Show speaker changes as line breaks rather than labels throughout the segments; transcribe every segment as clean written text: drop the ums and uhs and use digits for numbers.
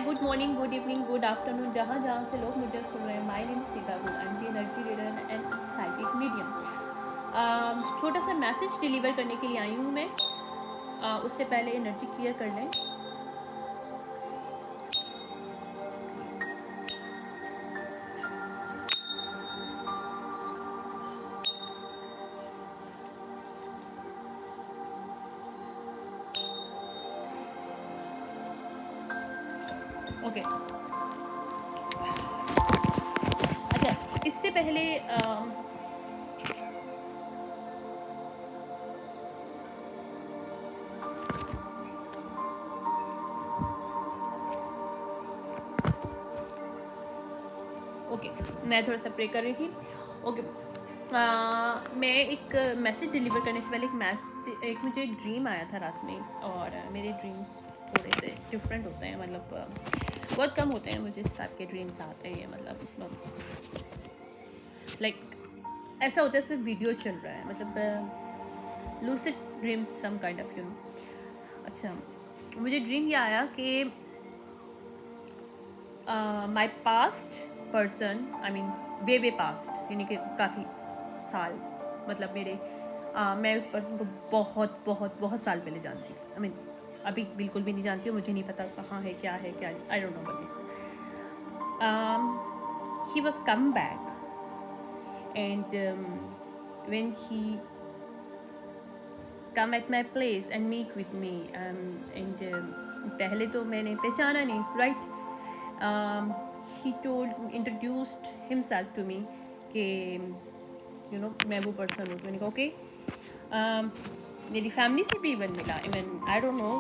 Good morning, good evening, good afternoon, जहाँ जहाँ से लोग मुझे सुन रहे हैं। माय नेम इज टीका good, I am the energy reader and psychic medium. छोटा सा मैसेज डिलीवर करने के लिए आई हूँ मैं। उससे पहले एनर्जी क्लियर कर लें। ओके, अच्छा, इससे पहले ओके, मैं थोड़ा सा प्रे कर रही थी। ओके, मैं एक मैसेज डिलीवर करने से पहले एक मुझे ड्रीम आया था रात में। और मेरे ड्रीम्स थोड़े से डिफरेंट होते हैं, मतलब बहुत कम होते हैं मुझे इस टाइप के ड्रीम्स आते हैं। मतलब लाइक ऐसा होता है सिर्फ वीडियो चल रहा है, मतलब lucid dreams some kind of अच्छा, मुझे ड्रीम ये आया कि my past person, I mean way past, यानी कि काफ़ी साल, मतलब मैं उस पर्सन को बहुत बहुत बहुत साल पहले जानती थी। आई मीन अभी बिल्कुल भी नहीं जानती हूँ, मुझे नहीं पता कहाँ है, क्या I don't know but he was come back and when he come at my place and meet with me, and पहले तो मैंने पहचाना नहीं, right? He introduced himself to me कि मैं वो पर्सन हूँ। मैंने कहा ओके। मेरी फैमिली से भी इवन मिला। Even I don't know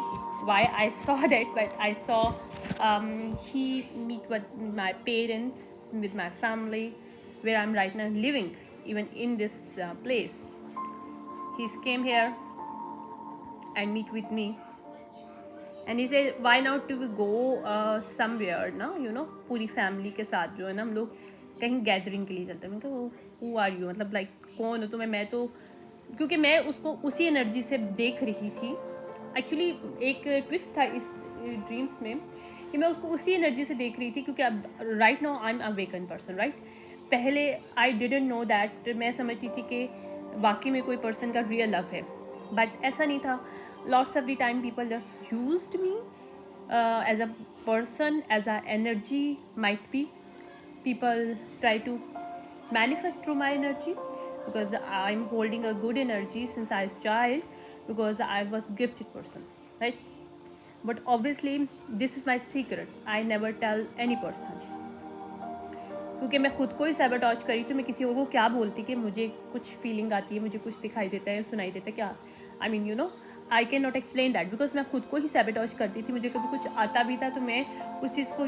why I saw that, but I saw he meet with my parents, with my family, where I'm right now living, even in this place. He came here and meet with me, and he said why not to we go somewhere ना, पूरी family के साथ जो है ना हम लोग कहीं गैदरिंग के लिए चलते हैं। मैंने कहा हु आर यू, मतलब लाइक कौन हो तुम्हें? मैं तो क्योंकि मैं उसको उसी एनर्जी से देख रही थी। एक्चुअली एक ट्विस्ट था इस ड्रीम्स में कि मैं उसको उसी एनर्जी से देख रही थी, क्योंकि अब right now I am awaken person, right? पहले आई डिडंट नो दैट, मैं समझती थी कि वाकई में कोई पर्सन का रियल लव है, बट ऐसा नहीं था। Lots of the time people just used me as a person, as a energy, might be people try to manifest through my energy, because I'm holding a good energy since I was child, because I was gifted person, right? But obviously this is my secret, I never tell any person, क्योंकि मैं खुद को ही सैबोटॉज करी तो मैं किसी और को क्या बोलती कि मुझे कुछ फीलिंग आती है, मुझे कुछ दिखाई देता है, सुनाई देता है, क्या I mean I can not explain that, because मैं खुद को ही सैबोटॉज करती थी। मुझे कभी कुछ आता भी था तो मैं उस चीज़ को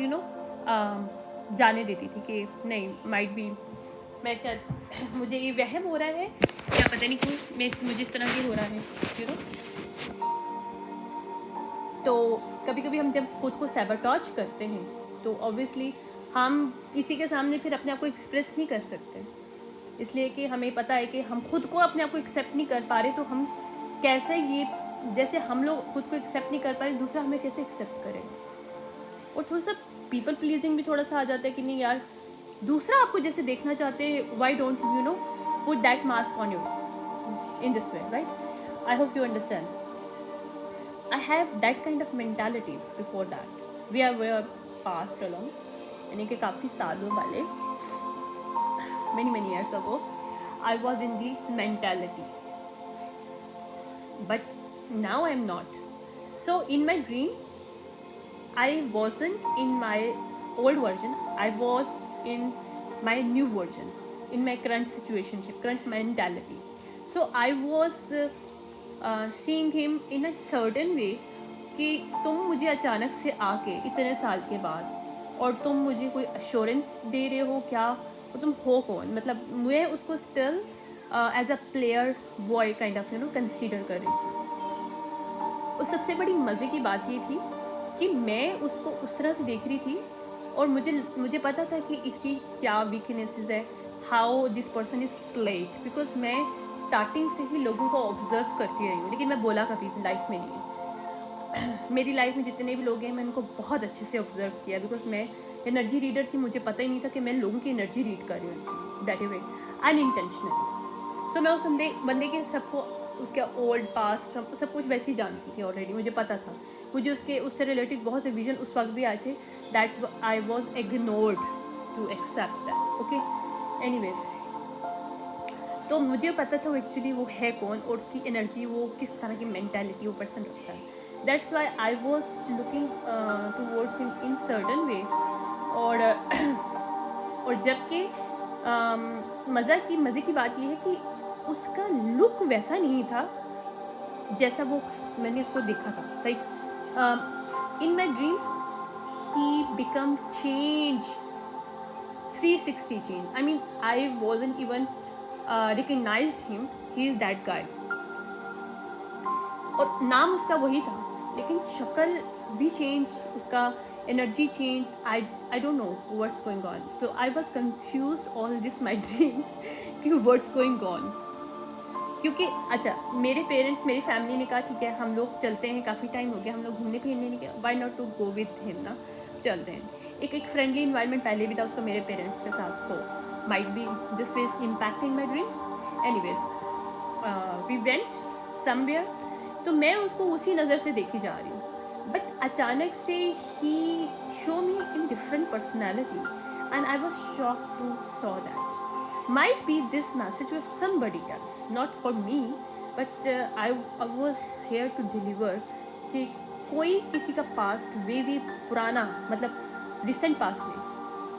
जाने देती थी कि नहीं, माइट बी मैं शायद मुझे ये वहम हो रहा है, क्या पता नहीं क्यों मुझे इस तरह की हो रहा है, तो कभी कभी हम जब खुद को सैबोटॉज करते हैं तो ऑब्वियसली हम किसी के सामने फिर अपने आप को एक्सप्रेस नहीं कर सकते, इसलिए कि हमें पता है कि हम खुद को अपने आप को एक्सेप्ट नहीं कर पा रहे, तो हम कैसे ये, जैसे हम लोग खुद को एक्सेप्ट नहीं कर पा रहे, दूसरा हमें कैसे एक्सेप्ट करे। और थोड़ा सा पीपल प्लीजिंग भी थोड़ा सा आ जाता है कि नहीं यार, दूसरा आपको जैसे देखना चाहते हैं, why don't put that mask on you in this way, right? I hope you understand. I have that kind of mentality before that. We are passed along, यानी कि काफ़ी सालों वाले, many years ago, I was in the mentality, but now I'm not. So in my dream, I wasn't in my old version. I was in my new version, in my current situation, current mentality. So I was seeing him in a certain way कि तुम मुझे अचानक से आके इतने साल के बाद और तुम मुझे कोई अश्योरेंस दे रहे हो क्या, और तुम हो कौन? मतलब मैं उसको still as a player boy kind of consider कर रही थी। और सबसे बड़ी मज़े की बात ये थी कि मैं उसको उस तरह से देख रही थी, और मुझे पता था कि इसकी क्या वीकनेसेस है, how this person is played, because मैं स्टार्टिंग से ही लोगों को ऑब्जर्व करती रही हूँ, लेकिन मैं बोला कभी लाइफ में नहीं। मेरी लाइफ में जितने भी लोग हैं मैंने उनको बहुत अच्छे से ऑब्जर्व किया, बिकॉज मैं एनर्जी रीडर थी, मुझे पता ही नहीं था कि मैं लोगों की एनर्जी रीड कर रही हूँ एक्चुअली, दैट वे अनइंटेंशनली। सो मैं उस बंदे के सबको, उसका ओल्ड पास्ट सब कुछ वैसे ही जानती थी ऑलरेडी, मुझे पता था। मुझे उससे रिलेटेड बहुत से विजन उस वक्त भी आए थे, that I was ignored to accept that. Okay, anyways, तो मुझे पता था वो एक्चुअली वो है कौन और उसकी एनर्जी, वो किस तरह की मेंटालिटी वो पर्सन रखता है। That's why I was looking towards him in certain way. और और जबकि मज़े की बात यह है कि उसका लुक वैसा नहीं था जैसा वो मैंने उसको देखा था। Like in my dreams he become change 360 change. I mean, I wasn't even recognized him. He is that guy. और नाम उसका वही था, लेकिन शक्ल भी चेंज, उसका energy change. I don't know what's going on. So I was confused all this my dreams कि व्हाट्स गोइंग ऑन। क्योंकि अच्छा, मेरे पेरेंट्स, मेरी फैमिली ने कहा ठीक है हम लोग चलते हैं, काफ़ी टाइम हो गया हम लोग घूमने फिरने नहीं गया, why not to go with him ना, चलते हैं। एक फ्रेंडली इन्वायरमेंट पहले भी था उसका मेरे पेरेंट्स के साथ, so might be this will impact in my dreams. Anyways we went somewhere, तो मैं उसको उसी नज़र से देखी जा रही हूँ, बट अचानक से ही show me in different personality and I was shock to saw that might be this message for somebody else, not for me, but I was here to deliver कि कोई किसी का पास्ट वे पुराना, मतलब रिसेंट पास्ट में,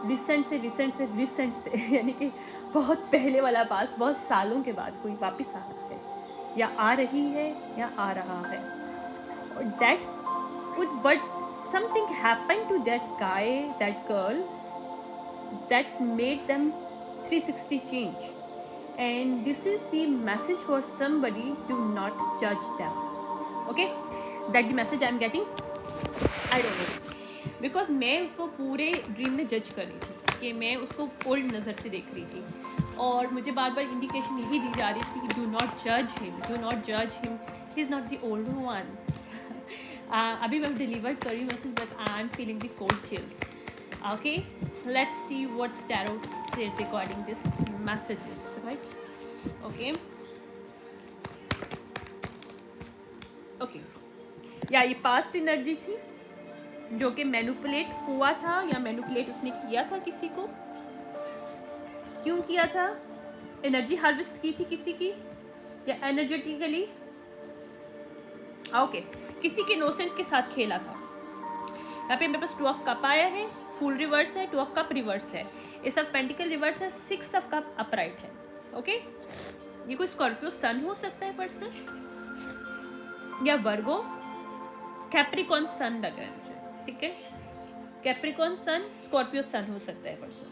recent से यानी कि बहुत पहले वाला पास्ट, बहुत सालों के बाद कोई वापस आ रहा है या आ रही है या आ रहा है। और दैट कुछ but something happen to that guy, that girl, that made them 360 change, and this is the message for somebody, do not judge them. Okay, that the message I am getting, I don't know, because मैं उसको पूरे dream में जज कर रही थी कि मैं उसको ओल्ड नज़र से देख रही थी, और मुझे बार बार इंडिकेशन यही दी जा रही थी कि डू नॉट जज him, he is not the old one. अभी मैं डिलीवर कर रही हूँ message, but I am feeling the cold chills. Okay, let's see what tarot said regarding this messages, right? Okay, या ये पास्ट एनर्जी थी जो कि मैनिपुलेट हुआ था, या मैनिपुलेट उसने किया था किसी को, क्यों किया था, एनर्जी हार्वेस्ट की थी किसी की, या एनर्जेटिकली ओके किसी के इनोसेंट के साथ खेला था। यहाँ पे मेरे पास 2 ऑफ कप आया है, फुल रिवर्स है, 2 ऑफ कप रिवर्स है, एस ऑफ पेंटिकल रिवर्स है, 6 ऑफ कप अपराइट है। ओके, ये कोई स्कॉर्पियो सन हो सकता है पर्सन, या वर्गो, कैप्रिकॉन सन लग रहा है मुझे, ठीक है, कैप्रिकॉन सन, स्कॉर्पियो सन हो सकता है पर्सन,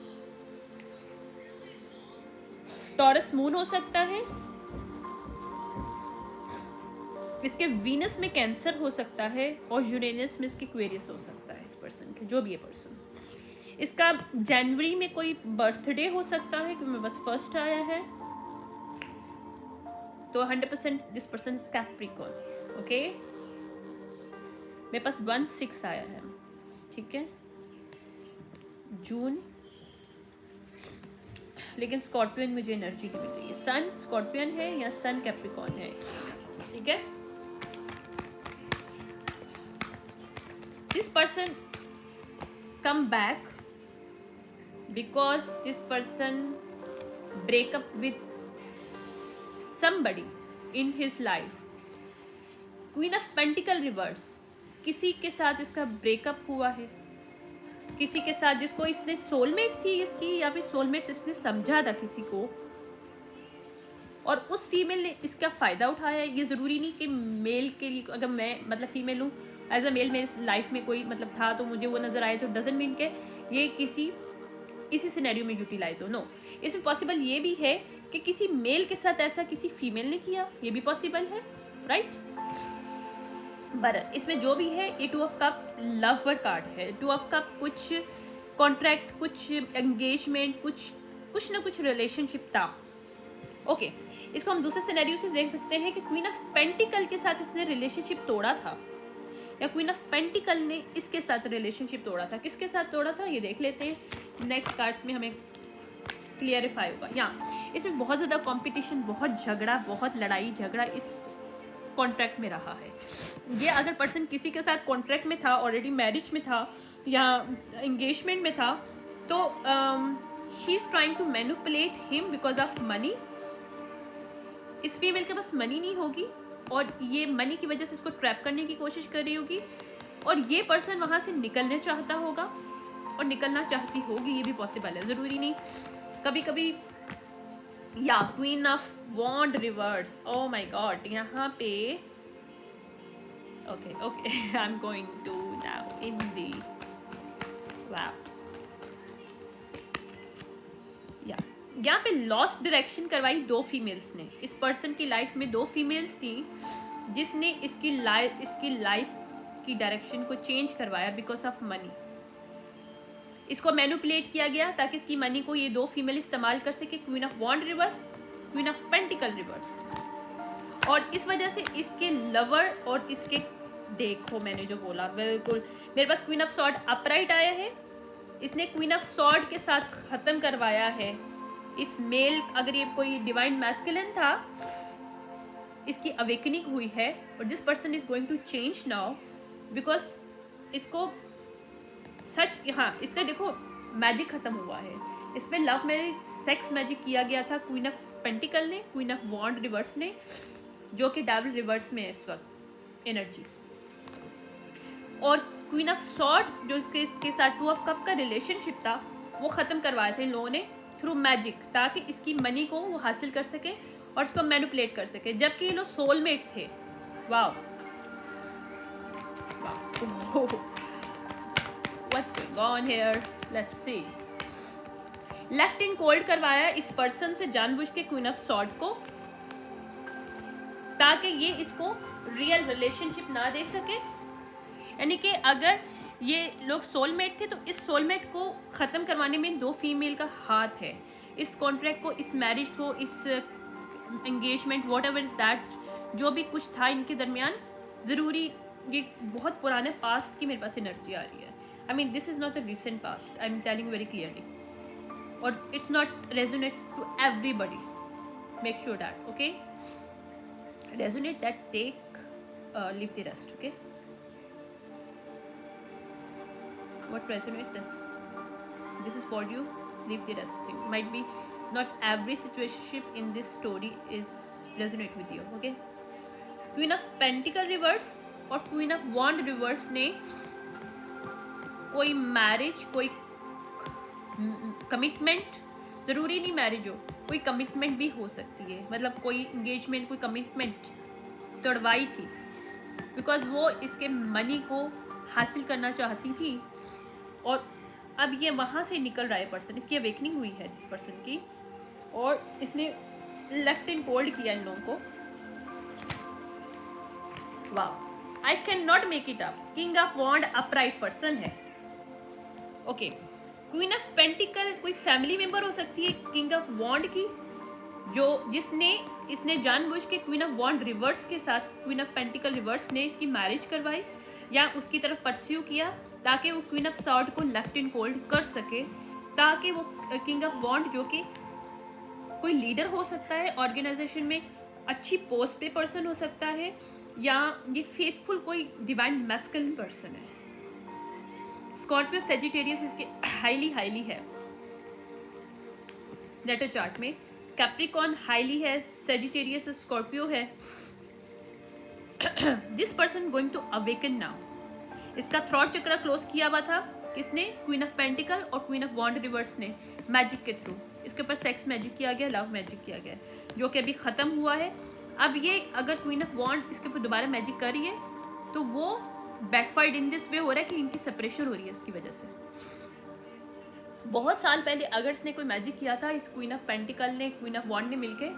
टॉरस मून हो सकता है, इसके वीनस में कैंसर हो सकता है, और यूरेनस में इसके एक्वेरियस हो सकता है इस पर्सन के, जो भी है पर्सन। इसका जनवरी में कोई बर्थडे हो सकता है, क्योंकि मेरे पास फर्स्ट आया है, तो 100% this person is Capricorn. Okay, मेरे पास 1-6 आया है, ठीक है, जून, लेकिन स्कॉर्पियन मुझे एनर्जी नहीं मिल रही है, सन स्कॉर्पियन है या सन कैप्रिकॉर्न है, ठीक है। This person come back because this person break up with somebody in his life. Queen of Pentacle reverse, किसी के साथ इसका ब्रेकअप हुआ है, किसी के साथ जिसको इसने सोलमेट थी इसकी, या फिर सोलमेट इसने समझा था किसी को, और उस फीमेल ने इसका फ़ायदा उठाया। ये ज़रूरी नहीं कि मेल के लिए, अगर मैं मतलब फीमेल हूँ, एज अ मेल मेरी लाइफ में कोई मतलब था तो मुझे वो नज़र आए, तो डजंट मीन के ये इसी सिनेरियो में यूटिलाइज हो, नो। इसमें पॉसिबल ये भी है कि किसी मेल के साथ ऐसा किसी फीमेल ने किया, ये भी पॉसिबल है, राइट। बट इसमें जो भी है, ये 2 ऑफ कप लवर कार्ड है। 2 ऑफ कप कुछ कॉन्ट्रैक्ट, कुछ एंगेजमेंट, कुछ ना कुछ रिलेशनशिप था। ओके, इसको हम दूसरे सिनेरियो से देख सकते हैं कि क्वीन ऑफ पेंटिकल के साथ इसने रिलेशनशिप तोड़ा था, या क्वीन ऑफ पेंटिकल ने इसके साथ रिलेशनशिप तोड़ा था। किसके साथ तोड़ा था ये देख लेते हैं, नेक्स्ट कार्ड्स में हमें क्लियरिफाई होगा। यहाँ इसमें बहुत ज़्यादा कंपटीशन, बहुत झगड़ा, बहुत लड़ाई झगड़ा इस कॉन्ट्रैक्ट में रहा है। ये अगर पर्सन किसी के साथ कॉन्ट्रैक्ट में था, ऑलरेडी मैरिज में था या एंगेजमेंट में था, तो she is trying to manipulate him because of money. इस फीमेल के पास मनी नहीं होगी और ये मनी की वजह से इसको ट्रैप करने की कोशिश कर रही होगी, और ये पर्सन वहाँ से निकलने चाहता होगा और निकलना चाहती होगी, ये भी पॉसिबल है, ज़रूरी नहीं। कभी कभी या queen of wand reverse, oh my god, यहाँ पे okay I am going to now in the wow, या यहाँ पे लॉस्ट डायरेक्शन करवाई दो फीमेल्स ने। इस पर्सन की लाइफ में दो फीमेल्स थी जिसने इसकी लाइफ की डायरेक्शन को चेंज करवाया बिकॉज ऑफ मनी। इसको मैनिपुलेट किया गया ताकि इसकी मनी को ये दो फीमेल इस्तेमाल कर सके, queen of wand reverse, queen of pentacle reverse. और इस वजह से इसके लवर और इसके, देखो मैंने जो बोला बिल्कुल, मेरे पास क्वीन ऑफ सॉर्ड अपराइट आया है, इसने क्वीन ऑफ सॉर्ड के साथ ख़त्म करवाया है इस मेल। अगर ये कोई डिवाइन मैस्कुलिन था, इसकी अवेकनिंग हुई है और this person is going to change now because इसको सच, हाँ इसका देखो मैजिक ख़त्म हुआ है। इस पर लव मैरिज, सेक्स मैजिक किया गया था क्वीन ऑफ पेंटिकल ने, क्वीन ऑफ वॉन्ड रिवर्स ने, जो कि डबल रिवर्स में है इस वक्त एनर्जीज। और क्वीन ऑफ सॉर्ड जो इसके साथ टू ऑफ कप का रिलेशनशिप था, वो ख़त्म करवाया था इन लोगों ने थ्रू मैजिक, ताकि इसकी मनी को वो हासिल कर सके और इसको मैनिपुलेट कर सके, जबकि ये लोग सोलमेट थे। Wow what's going on here, let's see. Left in cold करवाया इस पर्सन से जानबूझ के क्वीन ऑफ सॉर्ड को, ताकि ये इसको रियल रिलेशनशिप ना दे सके। यानी कि अगर ये लोग सोलमेट थे तो इस सोलमेट को ख़त्म करवाने में दो फीमेल का हाथ है। इस कॉन्ट्रैक्ट को, इस मैरिज को, इस engagement, what ever is that, जो भी कुछ था इनके दरमियान, ज़रूरी ये बहुत पुराने पास्ट की मेरे पास एनर्जी आ रही है। I mean this is not a recent past, I am telling very clearly, और it's not resonate to everybody, make sure that, okay, resonate that, take leave the rest, okay. What resonate this is for you, leave the rest thing. Might be not every situationship in this story is resonate with you, okay. Queen of Pentacle reverse और Queen of Wand reverse ने कोई marriage, कोई commitment, ज़रूरी नहीं marriage हो, कोई commitment भी हो सकती है, मतलब कोई इंगेजमेंट, कोई कमिटमेंट तोड़वाई थी बिकॉज वो इसके मनी को हासिल करना चाहती थी, और अब ये वहाँ से निकल रहा है पर्सन। इसकी अवेकनिंग हुई है इस पर्सन की, और इसने लेफ्ट इन कोल्ड किया इन लोगों को। वाह, I can not make it up. King of wand upright person है, ओके। क्वीन ऑफ पेंटिकल कोई फैमिली मेंबर हो सकती है किंग ऑफ वॉन्ड की, जो इसने जानबूझ के क्वीन ऑफ वॉन्ड रिवर्स के साथ क्वीन ऑफ पेंटिकल रिवर्स ने इसकी मैरिज करवाई या उसकी तरफ परस्यू किया, ताकि वो क्वीन ऑफ सॉर्ड को लेफ्ट इन कोल्ड कर सके, ताकि वो किंग ऑफ वॉन्ड जो कि कोई लीडर हो सकता है ऑर्गेनाइजेशन में, अच्छी पोस्ट पे पर्सन हो सकता है, या ये फेथफुल कोई डिवाइन मैस्कुलिन पर्सन है। स्कॉर्पियो सेजिटेरियस इसके हाईली है नेटो चार्ट में, कैप्रिकॉन हाईली है, सेजिटेरियस स्कॉर्पियो है। This person going to awaken now. इसका थ्रॉट चक्र क्लोज किया हुआ था किसने, क्वीन ऑफ पेंटिकल और क्वीन ऑफ वॉन्ड रिवर्स ने, मैजिक के थ्रू। इसके ऊपर सेक्स मैजिक किया गया, लव मैजिक किया गया, जो कि अभी ख़त्म हुआ है। अब ये अगर क्वीन ऑफ वॉन्ड इसके ऊपर दोबारा मैजिक कर रही है तो वो बैकफाइड इन दिस वे हो रहा है कि इनकी सेपरेशन हो रही है इसकी वजह से। बहुत साल पहले अगर इसने कोई मैजिक किया था इस क्वीन ऑफ पेंटिकल ने, क्वीन ऑफ वॉन्ड ने मिलके,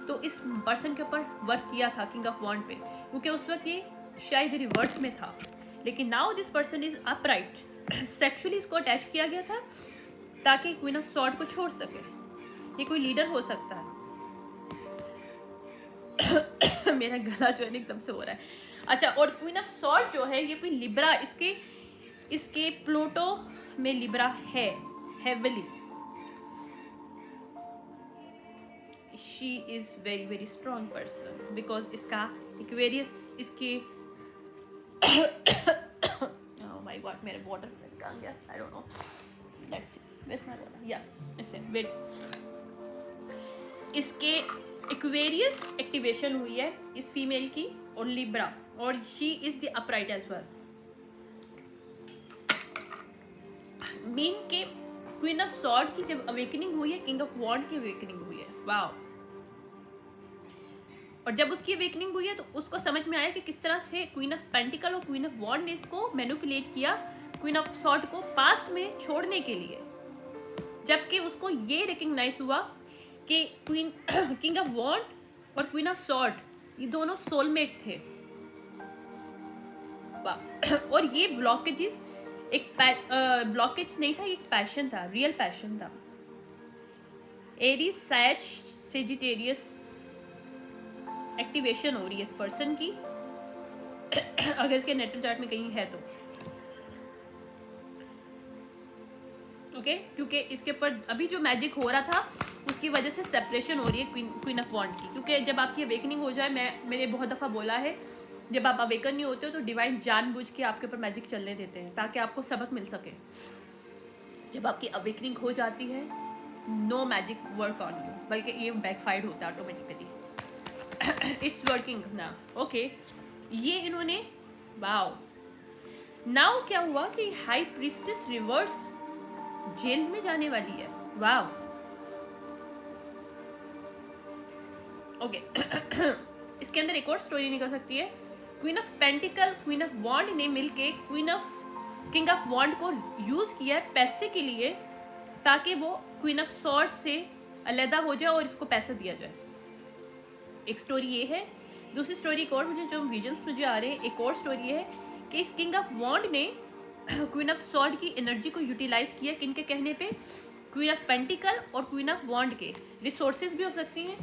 तो इस पर्सन के ऊपर वर्क किया था किंग ऑफ वॉन्ड पे, क्योंकि उस वक्त ये शायद रिवर्स में था। लेकिन now this person is upright, sexually इसको अटैच किया गया था ताकि क्वीन ऑफ सॉर्ड को छोड़ सके। ये कोई लीडर हो सकता है। मेरा गला जो है एकदम से हो रहा है। अच्छा, और क्वीन ऑफ सॉर्ड जो है ये कोई लिब्रा, इसके प्लूटो में लिब्रा है heavily. She is very very strong person because इसका एक्वेरियस इसके oh my god, मेरे वाटर कहाँ गया? I don't know. Let's see. Where's my water? Yeah, ऐसे wait. इसके एक्वेरियस एक्टिवेशन हुई है इस फीमेल की और लिब्रा, और she is the upright as well. मीन के क्वीन ऑफ सॉर्ड की जब अवेकनिंग हुई है, किंग ऑफ वॉन्ड की अवेकनिंग हुई है. वाओ. और जब उसकी अवेकनिंग हुई है तो उसको समझ में आया कि किस तरह से क्वीन ऑफ पेंटिकल और क्वीन ऑफ वॉन्ड ने इसको मैनिपुलेट किया क्वीन ऑफ सॉर्ड को पास्ट में छोड़ने के लिए. जबकि उसको ये रिकग्नाइज हुआ कि क्वीन किंग ऑफ वॉन्ड और क्वीन ऑफ सॉर्ड ये दोनों सोलमेट थे. और ये ब्लॉकेजेस एक ब्लॉकेज नहीं था, ये एक पैशन था, रियल पैशन था. एरीज सैज सेजिटेरियस एक्टिवेशन हो रही है इस पर्सन की अगर इसके नेटल चार्ट में कहीं है तो. ओके, क्योंकि इसके ऊपर अभी जो मैजिक हो रहा था उसकी वजह से सेपरेशन हो रही है क्वीन ऑफ वॉन्ड की. क्योंकि जब आपकी अवेकनिंग हो जाए, मैंने बहुत दफ़ा बोला है, जब आप अवेकन नहीं होते हो तो डिवाइन जानबूझ के आपके ऊपर मैजिक चलने देते हैं ताकि आपको सबक मिल सके. जब आपकी अवेकनिंग हो जाती है, no magic work on you, बल्कि ये बैकफायर्ड होता है ऑटोमेटिकली. इट्स वर्किंग ना. ओके, ये इन्होंने वाओ. नाउ क्या हुआ कि हाई प्रीस्टेस रिवर्स जेल में जाने वाली है. वाओ. ओके. इसके अंदर एक और स्टोरी निकल सकती है. Queen of pentacle queen of wand ने मिलके किंग ऑफ वॉन्ड को यूज किया है पैसे के लिए, ताकि वो क्वीन ऑफ सॉर्ड से अलहदा हो जाए और इसको पैसा दिया जाए. एक स्टोरी ये है. दूसरी स्टोरी एक और मुझे जो विजन्स मुझे आ रहे हैं, एक और स्टोरी ये है कि इस किंग ऑफ वॉन्ड ने क्वीन ऑफ सॉर्ड की एनर्जी को यूटिलाइज किया. किन के कहने पे? क्वीन ऑफ पेंटिकल और क्वीन ऑफ वॉन्ड के रिसोर्सेज भी हो सकती हैं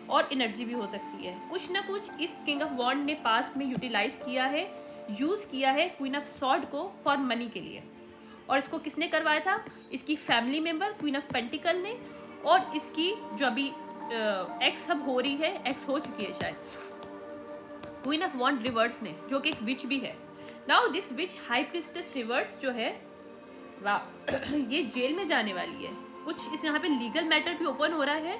और एनर्जी भी हो सकती है. कुछ ना कुछ इस किंग ऑफ वॉन्ड ने पास्ट में यूटिलाइज किया है, यूज़ किया है क्वीन ऑफ सॉर्ड को फॉर मनी के लिए. और इसको किसने करवाया था? इसकी family member queen of pentacle ने, और इसकी जो अभी एक्स अब हो रही है, एक्स हो चुकी है शायद, क्वीन ऑफ वॉन्ड रिवर्स ने, जो कि एक विच भी है. Now this which high priestess reverse जो है, वाह, ये जेल में जाने वाली है. कुछ इस यहाँ पे लीगल मैटर भी ओपन हो रहा है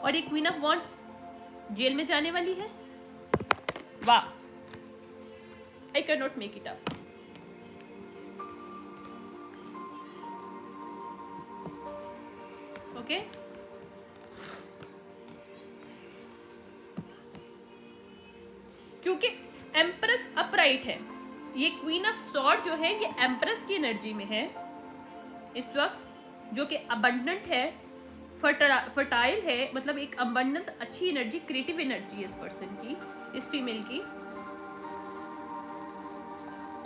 और ये क्वीन ऑफ वॉन्ड जेल में जाने वाली है. वाह, I can not make it up. Okay, क्योंकि एम्प्रेस अपराइट है. ये क्वीन ऑफ सॉर्ड जो है ये एम्प्रेस की एनर्जी में है इस वक्त, जो कि अबंडेंट है, फर्टाइल है. मतलब एक अबंडेंस, अच्छी एनर्जी, क्रिएटिव एनर्जी है इस पर्सन की, इस फीमेल की.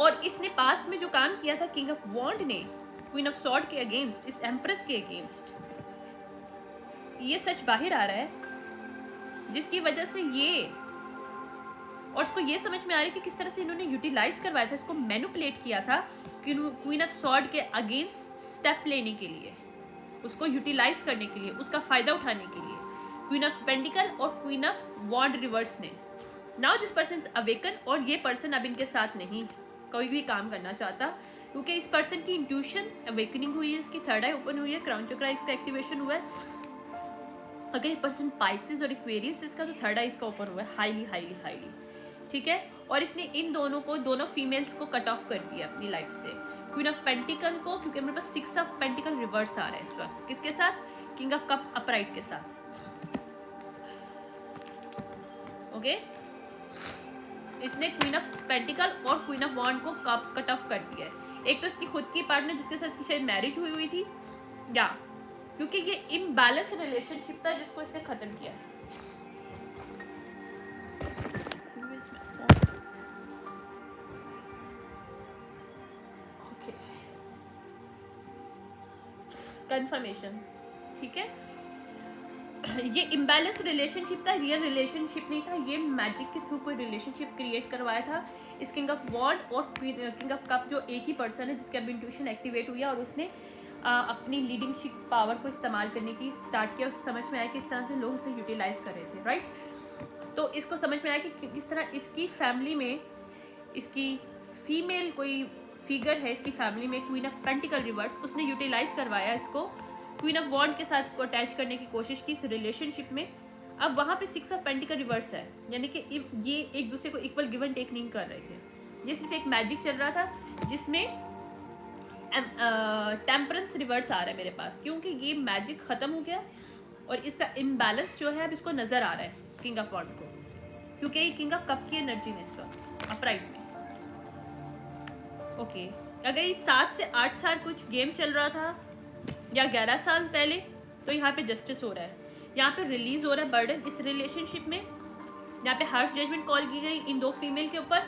और इसने पास्ट में जो काम किया था किंग ऑफ वॉन्ड ने क्वीन ऑफ सॉर्ड के अगेंस्ट, इस एम्प्रेस के अगेंस्ट, ये सच बाहर आ रहा है, जिसकी वजह से ये, और उसको ये समझ में आ रहा है कि किस तरह से इन्होंने यूटिलाइज करवाया था, इसको मैनिपुलेट किया था क्वीन ऑफ सॉर्ड के अगेंस्ट स्टेप लेने के लिए, उसको यूटिलाइज करने के लिए, उसका फायदा उठाने के लिए, क्वीन ऑफ पेंटिकल और क्वीन ऑफ वॉन्ड रिवर्स ने. नाउ दिस पर्सन अवेकन, और ये पर्सन अब इनके साथ नहीं कोई भी काम करना चाहता, क्योंकि इस पर्सन की इंट्यूशन अवेकनिंग हुई है, इसकी थर्ड आई ओपन हुई है, क्राउन चक्रा इसका एक्टिवेशन हुआ है. अगर ये पर्सन पाइसेस और एक्वेरियस इसका, तो थर्ड आई इसका ओपन हुआ है, हाईली हाईली हाईली. ठीक है, और इसने इन दोनों फीमेल्स को कट ऑफ कर दिया अपनी लाइफ से. क्वीन ऑफ पेंटिकल को, क्योंकि मेरे पास 6 ऑफ पेंटिकल रिवर्स आ रहा है इस वक्त, किसके साथ? किंग ऑफ कप अपराइट के साथ. ओके, इसने क्वीन ऑफ पेंटिकल और क्वीन ऑफ वॉन्ड को कट ऑफ कर दिया है. एक तो इसकी खुद की पार्टनर जिसके साथ इसकी शायद मैरिज हुई थी, या क्योंकि ये इम्बैलेंस रिलेशनशिप था जिसको इसने खत्म किया. कंफर्मेशन. ठीक है, ये इम्बैलेंस रिलेशनशिप था, रियल रिलेशनशिप नहीं था, ये मैजिक के थ्रू कोई रिलेशनशिप क्रिएट करवाया था इस किंग ऑफ वॉन्ड और किंग ऑफ कप, जो एक ही पर्सन है जिसकी अब इंट्यूशन एक्टिवेट हुई है और उसने अपनी लीडिंगशिप पावर को इस्तेमाल करने की स्टार्ट किया। उस समझ में आया कि इस तरह से लोग इसे यूटिलाइज कर रहे थे, राइट। तो इसको समझ में आया कि इस तरह इसकी फैमिली में इसकी फीमेल कोई फिगर है इसकी फैमिली में, क्वीन ऑफ पेंटिकल रिवर्स, उसने यूटिलाइज करवाया इसको, क्वीन ऑफ वॉन्ड के साथ इसको अटैच करने की कोशिश की इस रिलेशनशिप में। अब वहाँ पे 6 ऑफ पेंटिकल रिवर्स है, यानी कि ये एक दूसरे को इक्वल गिव एंड टेक नहीं कर रहे थे, ये सिर्फ एक मैजिक चल रहा था जिसमें टेम्परेंस रिवर्स आ रहा है मेरे पास, क्योंकि ये मैजिक ख़त्म हो गया और इसका इम्बैलेंस जो है अब इसको नज़र आ रहा है किंग ऑफ वॉन्ड को, क्योंकि ये किंग ऑफ कप की एनर्जी में इस वक्त अपराइट में। ओके, अगर ये 7 से 8 साल कुछ गेम चल रहा था या 11 साल पहले, तो यहाँ पे जस्टिस हो रहा है, यहाँ पे रिलीज हो रहा है बर्डन इस रिलेशनशिप में। यहाँ पे हार्श जजमेंट कॉल की गई इन 2 फीमेल के ऊपर,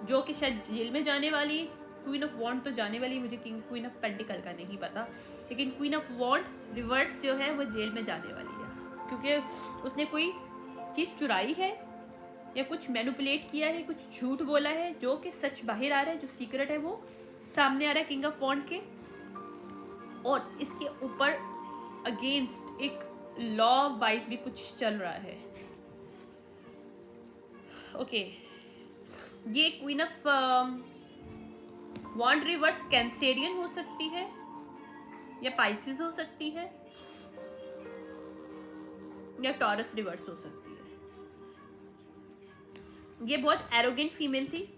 जो कि शायद जेल में जाने वाली। क्वीन ऑफ वॉन्ड तो जाने वाली, मुझे क्वीन ऑफ पेंटिकल का नहीं पता, लेकिन क्वीन ऑफ वॉन्ड रिवर्स जो है वो जेल में जाने वाली है, क्योंकि उसने कोई चीज़ चुराई है या कुछ मैनिपुलेट किया है, कुछ झूठ बोला है, जो कि सच बाहर आ रहा है, जो सीक्रेट है वो सामने आ रहा है किंग ऑफ वॉन्ड के, और इसके ऊपर अगेंस्ट एक लॉ वाइज भी कुछ चल रहा है। ओके, ये queen of wand reverse Cancerian हो सकती है या पाइसिस हो सकती है या टॉरस रिवर्स हो सकती है। ये बहुत एरोगेंट फीमेल थी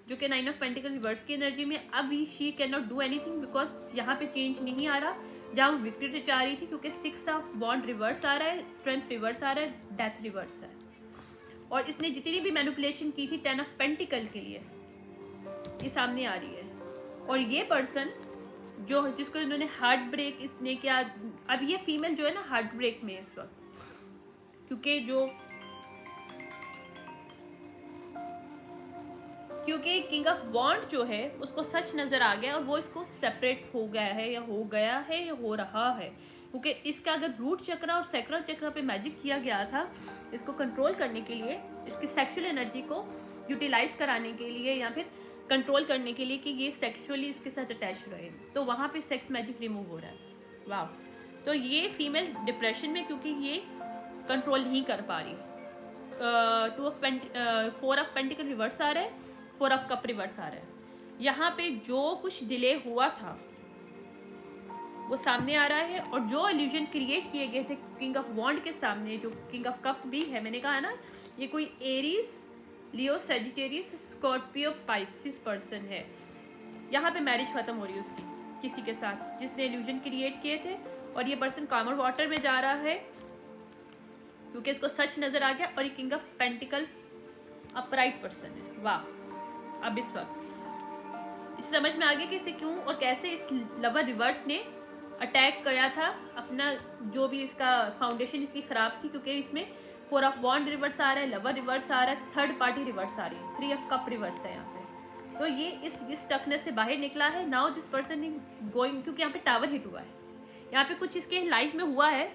जो कि 9 ऑफ पेंटिकल रिवर्स की एनर्जी में, अभी she can not do anything because यहाँ पे चेंज नहीं आ रहा जहाँ वो विक्ट्री चाह रही थी, क्योंकि 6 ऑफ वॉन्ड रिवर्स आ रहा है, स्ट्रेंथ रिवर्स आ रहा है, डेथ रिवर्स है, और इसने जितनी भी मैनिपुलेशन की थी 10 ऑफ पेंटिकल के लिए ये सामने आ रही है। और ये पर्सन जो जिसको इन्होंने हार्ट ब्रेक इसने क्या, अब ये फीमेल जो है ना हार्ट ब्रेक में इस वक्त, क्योंकि किंग ऑफ वॉन्ड जो है उसको सच नज़र आ गया और वो इसको सेपरेट हो गया है या हो रहा है, क्योंकि इसका अगर रूट चक्र और सैक्रल चक्र पे मैजिक किया गया था इसको कंट्रोल करने के लिए, इसकी सेक्सुअल एनर्जी को यूटिलाइज कराने के लिए या फिर कंट्रोल करने के लिए कि ये सेक्सुअली इसके साथ अटैच रहे, तो वहाँ पे सेक्स मैजिक रिमूव हो रहा है। वाह, तो ये फीमेल डिप्रेशन में, क्योंकि ये कंट्रोल नहीं कर पा रही। 4 ऑफ पेंटिकल रिवर्स आ रहा है, 4 ऑफ कप रिवर्स आ रहा है। यहाँ पे जो कुछ डिले हुआ था वो सामने आ रहा है, और जो इल्यूजन क्रिएट किए गए थे किंग ऑफ वॉन्ड के सामने, जो किंग ऑफ कप भी है, मैंने कहा ना ये कोई एरीज, लियो, सेजिटेरियस, स्कॉर्पियो, पाइसिस पर्सन है। यहाँ पे मैरिज खत्म हो रही है उसकी किसी के साथ जिसने इल्यूजन क्रिएट किए थे, और ये पर्सन कामर वाटर में जा रहा है क्योंकि इसको सच नजर आ गया, और ये king of pentacle upright person है। वाह, अब इस वक्त इस समझ में आ गया कि इसे क्यों और कैसे इस लवर रिवर्स ने अटैक किया था अपना, जो भी इसका फाउंडेशन इसकी ख़राब थी, क्योंकि इसमें 4 ऑफ वॉन्ड रिवर्स आ रहा है, लवर रिवर्स आ रहा है, थर्ड पार्टी रिवर्स आ रही है, 3 ऑफ कप रिवर्स है यहाँ पे। तो ये इस टकनेस से बाहर निकला है। Now this person is going, क्योंकि यहाँ पे टावर हिट हुआ है, यहाँ पे कुछ इसके लाइफ में हुआ है,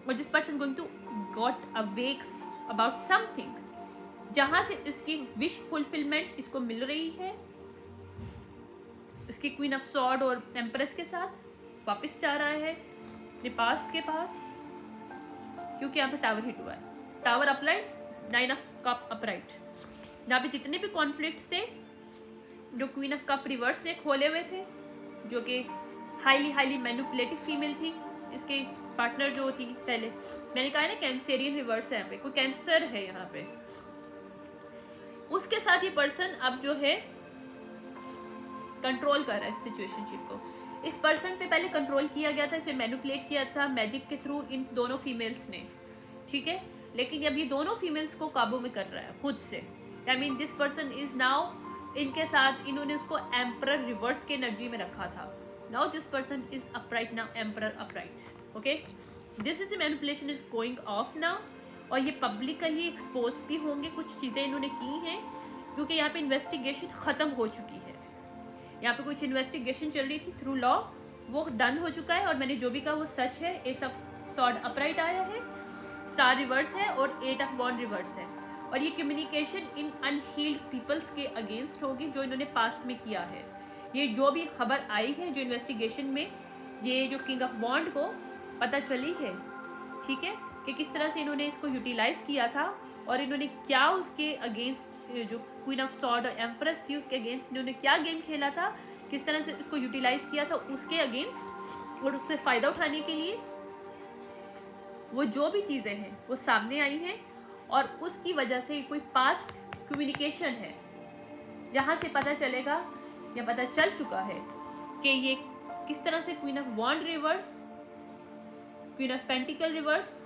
और this person going to got awakes about something, जहाँ से इसकी विश फुलफिलमेंट इसको मिल रही है। इसकी क्वीन ऑफ सॉर्ड और एम्प्रेस के साथ वापस जा रहा है अपने पास्ट के पास, क्योंकि यहाँ पे टावर हिट हुआ है, tower applied, 9 of cup upright. यहाँ पे जितने भी कॉन्फ्लिक्ट्स थे जो क्वीन ऑफ कप रिवर्स ने खोले हुए थे, जो कि हाईली मैनिपुलेटिव फीमेल थी, इसके पार्टनर जो थी पहले, मैंने कहा ना कैंसेरियन रिवर्स है, यहाँ पे कोई कैंसर है यहाँ पे, उसके साथ ये पर्सन अब जो है कंट्रोल कर रहा है इस सिचुएशनशिप को। इस पर्सन पे पहले कंट्रोल किया गया था, इसे मैनिपुलेट किया था मैजिक के थ्रू इन दोनों फीमेल्स ने, ठीक है, लेकिन अब ये दोनों फीमेल्स को काबू में कर रहा है खुद से। आई mean this person is now, इनके साथ इन्होंने उसको एम्परर रिवर्स के एनर्जी में रखा था। Now this person is upright now, emperor upright. Okay, this is the manipulation is going of now, और ये पब्लिकली एक्सपोज भी होंगे, कुछ चीज़ें इन्होंने की हैं, क्योंकि यहाँ पे इन्वेस्टिगेशन ख़त्म हो चुकी है। यहाँ पे कुछ इन्वेस्टिगेशन चल रही थी थ्रू लॉ, वो डन हो चुका है, और मैंने जो भी कहा वो सच है, एस ऑफ सॉर्ड अपराइट आया है, स्टार रिवर्स है और 8 ऑफ वॉन्ड रिवर्स है। और ये कम्युनिकेशन इन अनहील्ड पीपल्स के अगेंस्ट होगी जो इन्होंने पास्ट में किया है। ये जो भी खबर आई है, जो इन्वेस्टिगेशन में ये जो किंग ऑफ वॉन्ड को पता चली है, ठीक है, कि किस तरह से इन्होंने इसको यूटिलाइज किया था और इन्होंने क्या उसके अगेंस्ट, जो क्वीन ऑफ सॉर्ड और एम्प्रेस थी उसके अगेंस्ट इन्होंने क्या गेम खेला था, किस तरह से इसको यूटिलाइज किया था उसके अगेंस्ट और उससे फ़ायदा उठाने के लिए, वो जो भी चीज़ें हैं वो सामने आई हैं। और उसकी वजह से कोई पास्ट कम्युनिकेशन है जहाँ से पता चलेगा या पता चल चुका है कि ये किस तरह से queen of wand reverse, queen of pentacle reverse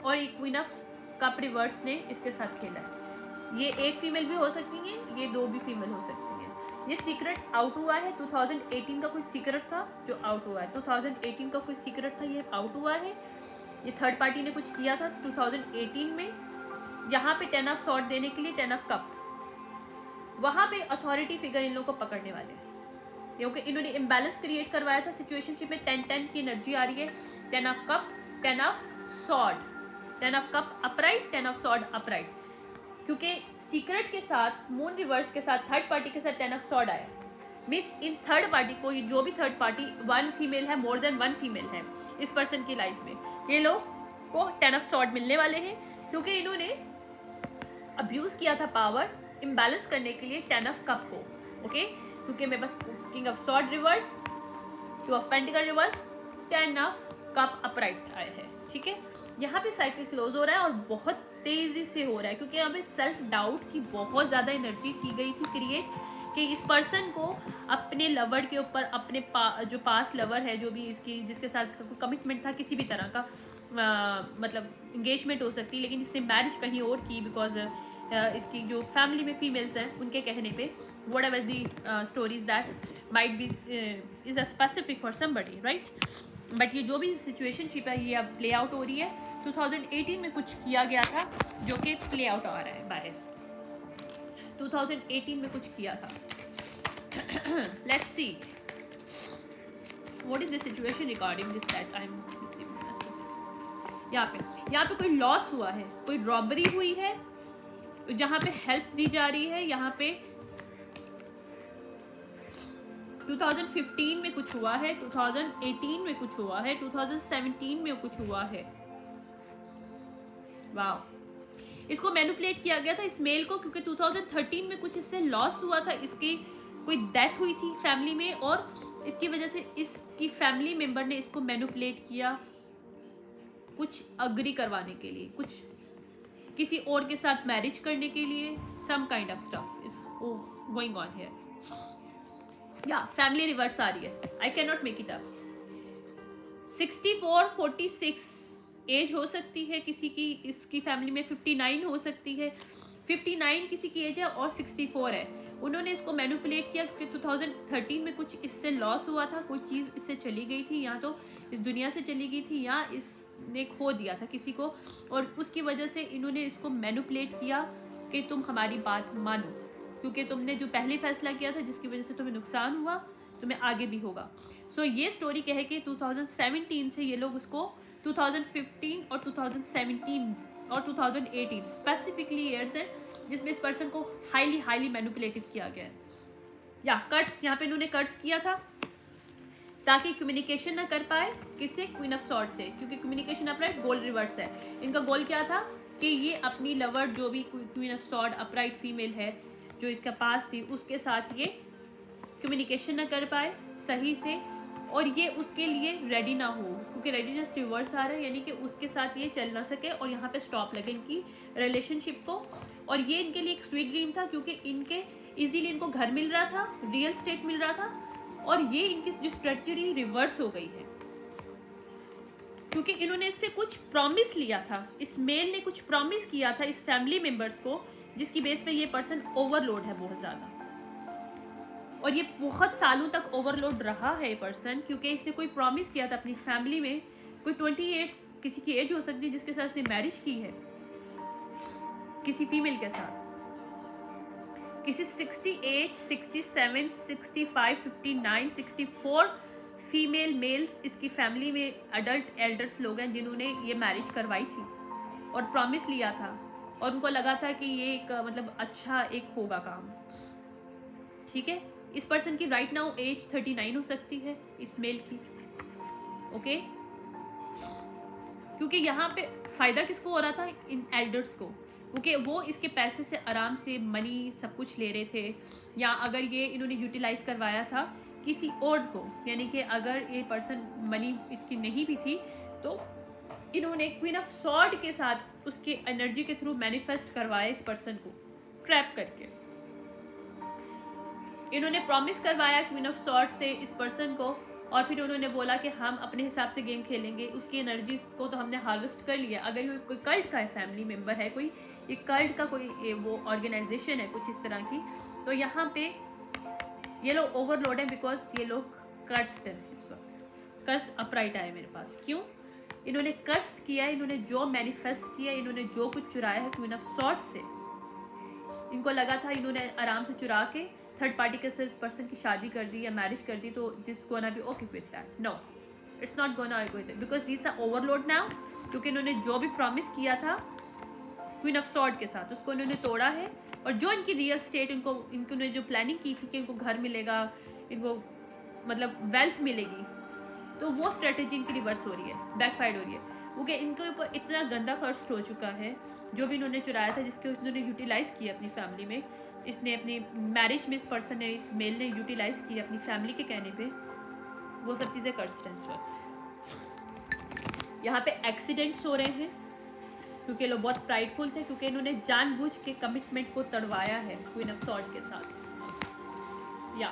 और ये क्वीन ऑफ कप रिवर्स ने इसके साथ खेला है। ये एक फीमेल भी हो सकती है, ये दो भी फीमेल हो सकती है। ये सीक्रेट आउट हुआ है, 2018 का कोई सीक्रेट था जो आउट हुआ है, 2018 का कोई सीक्रेट था ये आउट हुआ है। ये थर्ड पार्टी ने कुछ किया था 2018 में, यहाँ पे 10 ऑफ सॉर्ड देने के लिए 10 ऑफ कप, वहाँ पे अथॉरिटी फिगर इन लोगों को पकड़ने वाले हैं क्योंकि इन्होंने इम्बैलेंस क्रिएट करवाया था सिचुएशनशिप में। 10-10 की एनर्जी आ रही है, 10 of cup, 10 of sword, 10 of cup upright, 10 of sword upright, क्योंकि सीक्रेट के साथ, मून रिवर्स के साथ, थर्ड पार्टी के साथ 10 ऑफ सॉर्ड आया। मीन्स इन थर्ड पार्टी को, जो भी थर्ड पार्टी, वन फीमेल है, मोर देन वन फीमेल है इस पर्सन की लाइफ में, ये लोग को 10 ऑफ सॉर्ड मिलने वाले हैं क्योंकि इन्होंने अब्यूज़ किया था पावर इम्बैलेंस करने के लिए 10 ऑफ कप को। ओके, क्योंकि मेरे पास king of sword reverse, 2 of pentacle reverse, 10 of cup upright आया है, ठीक है। यहाँ पे साइकिल क्लोज हो रहा है और बहुत तेज़ी से हो रहा है क्योंकि यहाँ पे सेल्फ डाउट की बहुत ज़्यादा एनर्जी की गई थी क्रिएट कि इस पर्सन को अपने लवर के ऊपर, अपने जो पास लवर है, जो भी इसकी, जिसके साथ इसका कोई कमिटमेंट था किसी भी तरह का, मतलब इंगेजमेंट हो सकती है, लेकिन इसने मैरिज कहीं और की बिकॉज इसकी जो फैमिली में फीमेल्स हैं उनके कहने पे, what ever the stories that might be is a specific for somebody, right. But ये जो भी सिचुएशनशिप है ये अब प्ले आउट हो रही है। 2018 में कुछ किया गया था जो कि प्ले आउट आ रहा है बाहर, 2018 में कुछ किया था। Let's see what is the situation regarding this that I am receiving messages. यहाँ पे कोई लॉस हुआ है, कोई रॉबरी हुई है, जहाँ पे हेल्प दी जा रही है। यहाँ पे 2015 में कुछ हुआ है, 2018 में कुछ हुआ है, 2017 में कुछ हुआ है। वाह, इसको मैनिपुलेट किया गया था इस मेल को क्योंकि 2013 में कुछ इससे लॉस हुआ था, इसकी कोई डेथ हुई थी फैमिली में और इसकी वजह से इसकी फैमिली मेंबर ने इसको मैनिपुलेट किया कुछ अग्री करवाने के लिए, कुछ किसी और के साथ मैरिज करने के लिए, some kind of stuff is going on here. या फैमिली रिवर्स आ रही है, I can not make it up. 64, 46 age हो सकती है किसी की, इसकी फैमिली में 59 हो सकती है, 59 किसी की एज है और 64 है। उन्होंने इसको मैनिपुलेट किया क्योंकि 2013 में कुछ इससे लॉस हुआ था, कोई चीज़ इससे चली गई थी, या तो इस दुनिया से चली गई थी या इसने खो दिया था किसी को, और उसकी वजह से इन्होंने इसको मैनिपुलेट किया कि तुम हमारी बात मानो क्योंकि तुमने जो पहले फैसला किया था जिसकी वजह से तुम्हें नुकसान हुआ, तुम्हें आगे भी होगा। सो ये स्टोरी कहे कि 2017 से ये लोग उसको 2015 और 2017 और 2018 स्पेसिफिकली ईयर्स हैं जिसमें इस पर्सन को हाईली मैनिपुलेटिव किया गया है। या कर्स, यहाँ पे इन्होंने कर्स किया था ताकि कम्युनिकेशन ना कर पाए किससे, क्वीन ऑफ सॉर्ड से, क्योंकि कम्युनिकेशन अपराइट गोल रिवर्स है। इनका गोल क्या था कि ये अपनी लवर जो भी queen of sword upright female है जो इसके पास थी उसके साथ ये कम्युनिकेशन ना कर पाए सही से, और ये उसके लिए रेडी ना हो क्योंकि रेडीनेस रिवर्स आ रहा है, यानी कि उसके साथ ये चल ना सके और यहाँ पे स्टॉप लगे इनकी रिलेशनशिप को। और ये इनके लिए एक स्वीट ड्रीम था क्योंकि इनके इजीली इनको घर मिल रहा था, रियल स्टेट मिल रहा था, और ये इनकी जो स्ट्रेटजी रिवर्स हो गई है क्योंकि इन्होंने इससे कुछ प्रॉमिस लिया था, इस मेल ने कुछ प्रॉमिस किया था इस फैमिली मेम्बर्स को, जिसकी बेस पे ये पर्सन ओवरलोड है बहुत ज़्यादा, और ये बहुत सालों तक ओवरलोड रहा है ये पर्सन क्योंकि इसने कोई प्रॉमिस किया था अपनी फैमिली में। कोई 28 किसी की एज हो सकती है जिसके साथ इसने मैरिज की है किसी फीमेल के साथ, किसी 68, 67, 65, 59, 64 फीमेल मेल्स इसकी फैमिली में अडल्ट एल्डर्स लोग हैं जिन्होंने ये मैरिज करवाई थी और प्रॉमिस लिया था और उनको लगा था कि ये एक मतलब अच्छा एक होगा काम, ठीक है। इस पर्सन की राइट नाउ एज 39 हो सकती है इस मेल की, ओके। क्योंकि यहाँ पे फायदा किसको हो रहा था, इन एल्डर्स को, क्योंकि वो इसके पैसे से आराम से मनी सब कुछ ले रहे थे। या अगर ये इन्होंने यूटिलाइज करवाया था किसी और को, यानी कि अगर ये पर्सन मनी इसकी नहीं भी थी तो इन्होंने क्वीन ऑफ सॉर्ड के साथ उसके एनर्जी के थ्रू मैनिफेस्ट करवाया इस पर्सन को ट्रैप करके। इन्होंने प्रॉमिस करवाया क्वीन ऑफ सॉर्ड से इस पर्सन को और फिर उन्होंने बोला कि हम अपने हिसाब से गेम खेलेंगे, उसकी एनर्जी को तो हमने हार्वेस्ट कर लिया। अगर ये कोई कल्ट का है, फैमिली मेम्बर है कोई, ये कल्ट का कोई वो ऑर्गेनाइजेशन है कुछ इस तरह की, तो यहाँ पे ये लोग ओवरलोड है बिकॉज ये लोग कर्स्ड है इस वक्त। कर्स अपराइट आया मेरे पास, क्यों? इन्होंने कर्स्ट किया, इन्होंने जो मैनिफेस्ट किया, इन्होंने जो कुछ चुराया है क्वीन ऑफ सॉर्ड से, इनको लगा था इन्होंने आराम से चुरा के थर्ड पार्टी के साथ पर्सन की शादी कर दी या मैरिज कर दी तो this gonna be okay with that. No, it's not gonna be with that because this are overload now, क्योंकि इन्होंने जो भी प्रॉमिस किया था क्वीन ऑफ सॉर्ड के साथ उसको इन्होंने तोड़ा है। और जो इनकी रियल स्टेट इन्होंने जो प्लानिंग की थी कि इनको घर मिलेगा, इनको मतलब वेल्थ मिलेगी, तो वो स्ट्रेटेजी इनकी रिवर्स हो रही है, बैकफायर हो रही है, क्योंकि इनके ऊपर इतना गंदा खर्च हो चुका है जो भी इन्होंने चुराया था, जिसके इन्होंने यूटिलाइज़ किया अपनी फैमिली में। इसने अपनी मैरिज में इस पर्सन ने, इस मेल ने यूटिलाइज़ किया अपनी फैमिली के कहने पे, वो सब चीज़ें कर्स्ड हैं इस वक्त। यहाँ पे एक्सीडेंट्स हो रहे हैं क्योंकि लोग बहुत प्राइडफुल थे, क्योंकि इन्होंने जानबूझ के कमिटमेंट को तड़वाया है क्वीन ऑफ सॉर्ड के साथ। या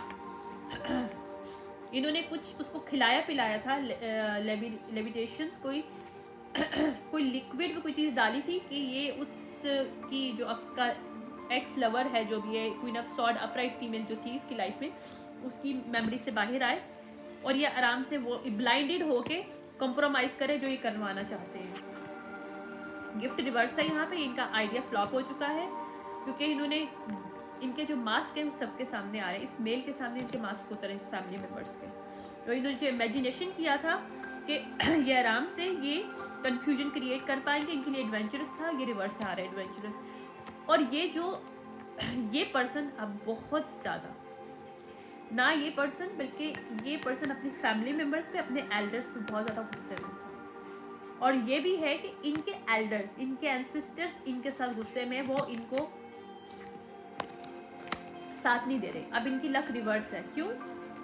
इन्होंने कुछ उसको खिलाया पिलाया था, लेविटेशंस, कोई लिक्विड में कोई चीज़ डाली थी कि ये उसकी जो आपका एक्स लवर है, जो भी है queen of sword upright female जो थी इसकी लाइफ में, उसकी मेमोरी से बाहर आए और ये आराम से वो ब्लाइंडेड होके कंप्रोमाइज़ करे जो ये करवाना चाहते हैं। गिफ्ट रिवर्स है यहाँ पे, इनका आइडिया फ्लॉप हो चुका है क्योंकि इन्होंने इनके जो मास्क है वो सबके सामने आ रहे हैं, इस मेल के सामने इनके मास्क उतरे इस फैमिली मेम्बर्स के। तो इन्होंने जो इमेजिनेशन किया था कि ये आराम से ये कन्फ्यूजन क्रिएट कर पाएंगे, इनके लिए एडवेंचरस था, ये रिवर्स से आ रहा है एडवेंचरस। और ये पर्सन अब बहुत ज़्यादा, ना ये पर्सन बल्कि ये पर्सन अपनी फैमिली मेम्बर्स पे, अपने एल्डर्स पे बहुत ज़्यादा गुस्से में है। और ये भी है कि इनके एल्डर्स, इनके एंसेस्टर्स इनके साथ गुस्से में, वो इनको साथ नहीं दे रहे। अब इनकी लक रिवर्स है, क्यों?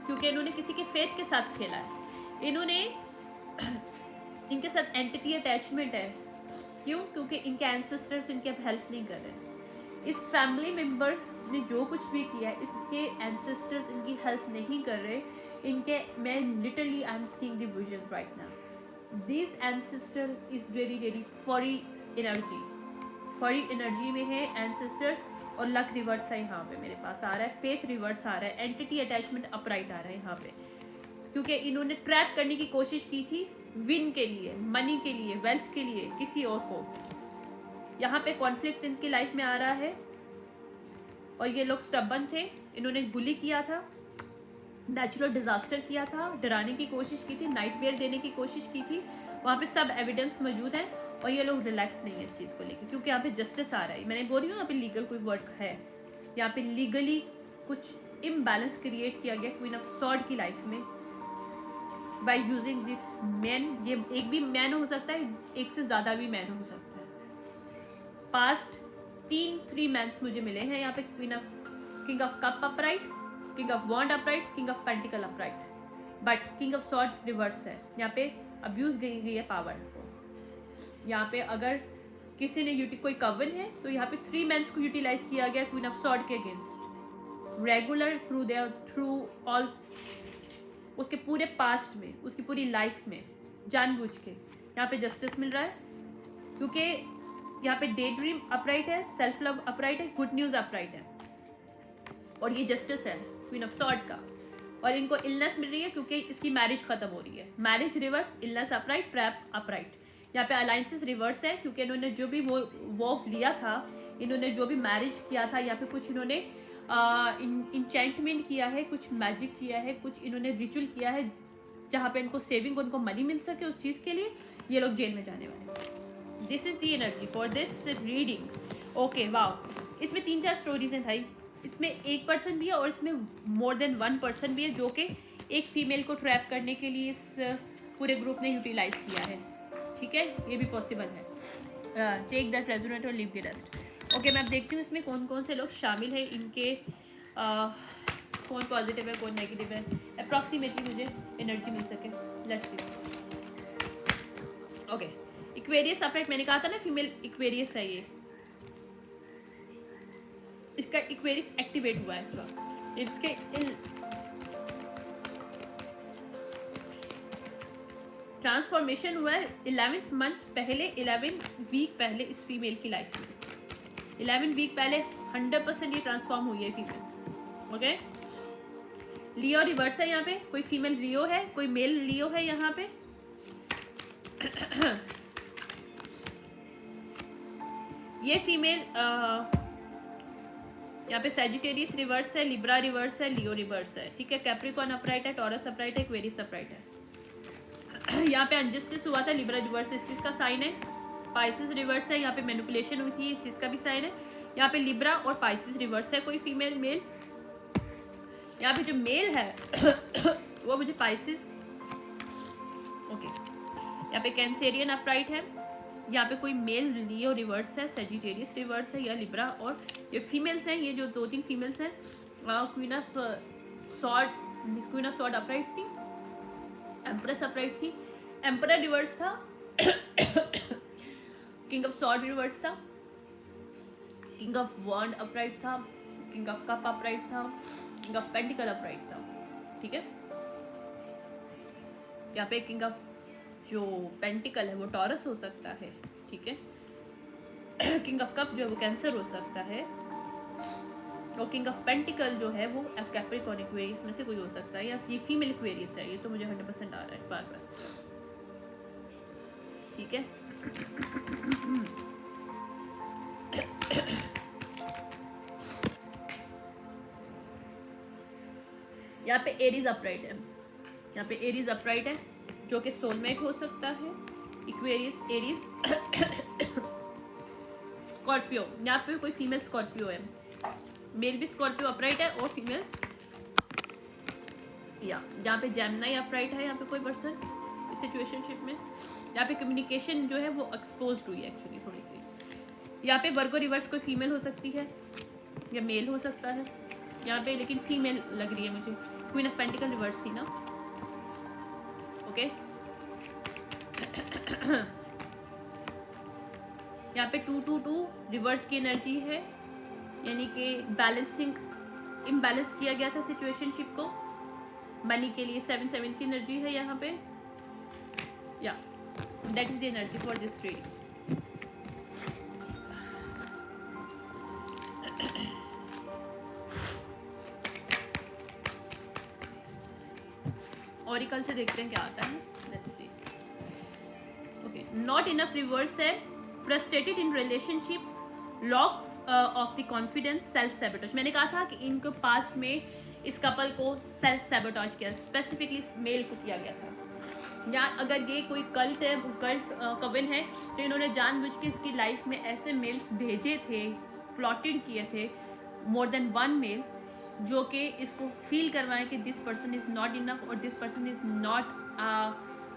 क्योंकि इन्होंने किसी के फेथ के साथ खेला है, इन्होंने इनके साथ एंटिटी अटैचमेंट है, क्यों? क्योंकि इनके एंसेस्टर्स इनके अब हेल्प नहीं कर रहे। इस फैमिली मेम्बर्स ने जो कुछ भी किया है, इसके एंसेस्टर्स इनकी हेल्प नहीं कर रहे। इनके, मैं literally I am seeing the vision right now, this ancestor is very fori energy में है एंसेस्टर्स। और लक रिवर्स है यहाँ पे मेरे पास आ रहा है, फेथ रिवर्स आ रहा है, एंटिटी अटैचमेंट अपराइट आ रहा है यहाँ पे, क्योंकि इन्होंने ट्रैप करने की कोशिश की थी विन के लिए, मनी के लिए, वेल्थ के लिए, किसी और को। यहाँ पे कॉन्फ्लिक्ट इनकी लाइफ में आ रहा है और ये लोग स्टबन थे, इन्होंने बुली किया था, नेचुरल डिजास्टर किया था, डराने की कोशिश की थी, नाइटमेयर देने की कोशिश की थी। वहाँ पे सब एविडेंस मौजूद है और ये लोग रिलैक्स नहीं है इस चीज़ को लेकर, क्योंकि यहाँ पे जस्टिस आ रहा है। मैंने बोल रही हूँ यहाँ पे लीगल कोई वर्ड है, यहाँ पे लीगली कुछ इम्बैलेंस क्रिएट किया गया क्वीन ऑफ सॉर्ड की लाइफ में बाय यूजिंग दिस मैन। ये एक भी मैन हो सकता है, एक से ज़्यादा भी मैन हो सकता है। पास्ट 3 मैन्स मुझे मिले हैं यहाँ पे, queen of, king of cup upright, king of wand upright, king of pentacle upright, but king of sword reverse है। यहाँ पे अब्यूज गई है पावर को। यहाँ पे अगर किसी ने कोई कवन है तो यहाँ पे 3 मैन्स को यूटिलाइज किया गया क्वीन ऑफ सॉर्ड के अगेंस्ट, रेगुलर थ्रू ऑल, उसके पूरे पास्ट में, उसकी पूरी लाइफ में, जानबूझ के यहाँ पे जस्टिस मिल रहा है। क्योंकि यहाँ पे डे ड्रीम अपराइट है, सेल्फ लव अपराइट है, गुड न्यूज़ अपराइट है, और ये जस्टिस है क्वीन ऑफ सॉर्ड का। और इनको इलनेस मिल रही है क्योंकि इसकी मैरिज खत्म हो रही है, marriage reverse, illness upright, trap upright. यहाँ पे अलाइंसेस रिवर्स है क्योंकि इन्होंने जो भी वो लिया था, इन्होंने जो भी मैरिज किया था, यहाँ पे कुछ इन्होंने इंचेंटमेंट किया है, कुछ मैजिक किया है, कुछ इन्होंने रिचुअल किया है जहाँ पे इनको सेविंग, उनको मनी मिल सके उस चीज़ के लिए, ये लोग जेल में जाने वाले। This is the energy for this reading. Okay wow, इसमें 3-4 स्टोरीज हैं भाई। इसमें एक पर्सन भी है और इसमें मोर देन 1 पर्सन भी है जो कि एक फीमेल को ट्रैप करने के लिए इस पूरे ग्रुप ने यूटिलाइज किया है। ठीक है, ये भी पॉसिबल है। टेक दैट रेजोनेट और लीव द रेस्ट। ओके, मैं अब देखती हूँ इसमें कौन कौन से लोग शामिल हैं, इनके कौन पॉजिटिव है कौन नेगेटिव है, अप्रॉक्सीमेटली मुझे एनर्जी मिल सके। Let's see. Okay, Aquarius upright, मैंने कहा था ना फीमेल इक्वेरियस है ये, इसका इक्वेरियस एक्टिवेट हुआ है इस वक्त। इसके ट्रांसफॉर्मेशन हुआ है 11th मंथ पहले, 11 वीक पहले इस फीमेल की लाइफ में। 11 वीक पहले 100% ये ट्रांसफॉर्म हुई है फीमेल। ओके, लियो रिवर्स है यहाँ पे, कोई फीमेल लियो है, कोई मेल लियो है यहाँ पे। ये फीमेल यहाँ पे सैजिटेरियस रिवर्स है, लिब्रा रिवर्स है, लियो रिवर्स है। ठीक है, कैप्रिकॉर्न अपराइट है, टॉरस अपराइट है, एक्वेरियस अपराइट है। यहाँ पे अनजस्टिस हुआ था, लिब्रा रिवर्स इस चीज़ का साइन है। पाइसिस रिवर्स है, यहाँ पे मैनिपुलेशन हुई थी, इस चीज़ का भी साइन है। यहाँ पे लिब्रा और पाइसिस रिवर्स है, कोई फीमेल मेल। यहाँ पे जो मेल है वो मुझे पाइसिस। ओके, यहाँ पे कैंसेरियन अपराइट है, यहाँ पे कोई मेल लियो रिवर्स है, सेजिटेरियस रिवर्स है या लिब्रा, और ये फीमेल्स हैं, ये जो 2-3 फीमेल्स हैं। क्वीन ऑफ सॉर्ड अपराइट थी, एम्प्रेस अपराइट थी, एम्परर रिवर्स था, किंग ऑफ सॉर्ड रिवर्स था, किंग ऑफ वॉन्ड अपराइट था, किंग ऑफ कप अपराइट था, किंग ऑफ पेंटिकल अपराइट था। ठीक है, यहाँ पे किंग ऑफ जो पेंटिकल है वो टॉरस हो सकता है। ठीक है, किंग ऑफ कप जो है वो कैंसर हो सकता है, और किंग ऑफ पेंटिकल जो है वो कैप्रिकॉर्न एक्वेरियस में से कोई हो सकता है, या ये फीमेल एक्वेरियस है। ये तो मुझे 100% आ रहा है बार बार। ठीक है, यहाँ पे एरीज अपराइट है, यहाँ पे एरीज अपराइट है जो कि सोलमेट हो सकता है। इक्वेरियस, एरीज, स्कॉर्पियो, यहाँ पे कोई फीमेल स्कॉर्पियो है, मेल भी स्कॉर्पियो अपराइट है और फीमेल, या यहाँ पे जेमिनी अपराइट है, यहाँ पे कोई पर्सन इस सिचुएशनशिप में। यहाँ पे कम्युनिकेशन जो है वो एक्सपोज हुई है एक्चुअली थोड़ी सी। यहाँ पे वर्गो रिवर्स कोई फीमेल हो सकती है या मेल हो सकता है यहाँ पे, लेकिन फीमेल लग रही है मुझे। क्वीन ऑफ पेंटिकल रिवर्स थी ना। ओके, यहाँ पे 2-2-2 रिवर्स की एनर्जी है, यानी कि बैलेंसिंग, इम्बैलेंस किया गया था सिचुएशनशिप को मनी के लिए। 7-7 की एनर्जी है यहाँ पे, या that is the energy for this reading. Oracle से देखते हैं क्या आता है। Let's see. Okay, not enough reverse है, frustrated in relationship, lack of the confidence, self sabotage. मैंने कहा था कि इनको पास्ट में इस कपल को सेल्फ सैबोटेज किया, स्पेसिफिकली इस मेल को किया गया था। या अगर ये कोई कल्ट है, कल्ट कवन है, तो इन्होंने जानबूझ के इसकी लाइफ में ऐसे मेल्स भेजे थे, प्लॉटेड किए थे, मोर देन 1 मेल, जो कि इसको फील करवाएं कि this person is not enough और this person is not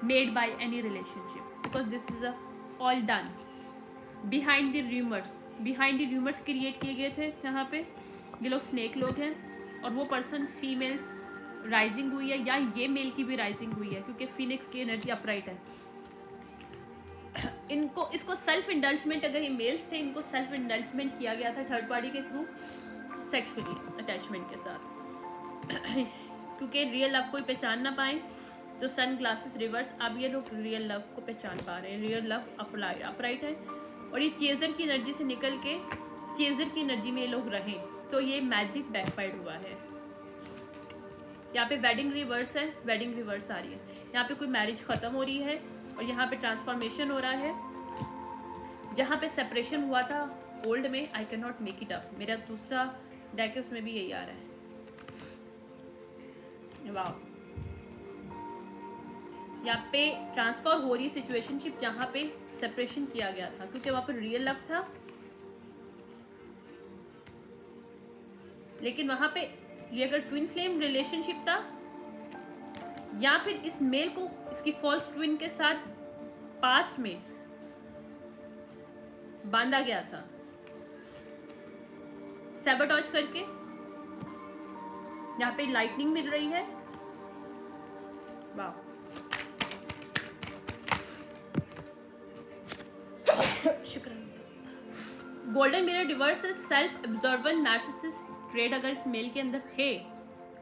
made by any relationship, because this is all done behind the rumours create किए गए थे। यहाँ पे ये लोग स्नेक लोग हैं, और वो पर्सन फीमेल राइजिंग हुई है, या ये मेल की भी राइजिंग हुई है, क्योंकि फिनिक्स की एनर्जी अपराइट है। इसको सेल्फ इंडल्जमेंट, अगर ये मेल्स थे, इनको सेल्फ इंडल्जमेंट किया गया था थर्ड पार्टी के थ्रू, सेक्सुअली अटैचमेंट के साथ। क्योंकि रियल लव को पहचान ना पाए, तो सन ग्लासेस रिवर्स, अब ये लोग रियल लव को पहचान पा रहे हैं। रियल लव अपराइट है, और ये चेजर की एनर्जी से निकल के चेजर की एनर्जी में ये लोग रहें, तो ये मैजिक बैकफाइड हुआ है। यहाँ पे वेडिंग रिवर्स है, वेडिंग रिवर्स आ रही है। यहाँ पे कोई मैरिज खत्म हो रही है, और यहाँ पे ट्रांसफॉर्मेशन हो रहा है। जहाँ पे सेपरेशन हुआ था ओल्ड में, आई can not make it up, मेरा दूसरा डेक है उसमें भी यही आ रहा है। वाह, यहाँ पे ट्रांसफर हो रही सिचुएशनशिप जहाँ पे सेपरेशन किया गया था, क्योंकि वहाँ पर रियल लव था, लेकिन वहाँ पे ये अगर ट्विन फ्लेम रिलेशनशिप था, या फिर इस मेल को इसकी फॉल्स ट्विन के साथ पास्ट में बांधा गया था सैबोटेज करके। यहाँ पे लाइटनिंग मिल रही है, वाह, शुक्र। Golden mirror reverse self absorbent narcissist trade अगर इस मेल के अंदर थे,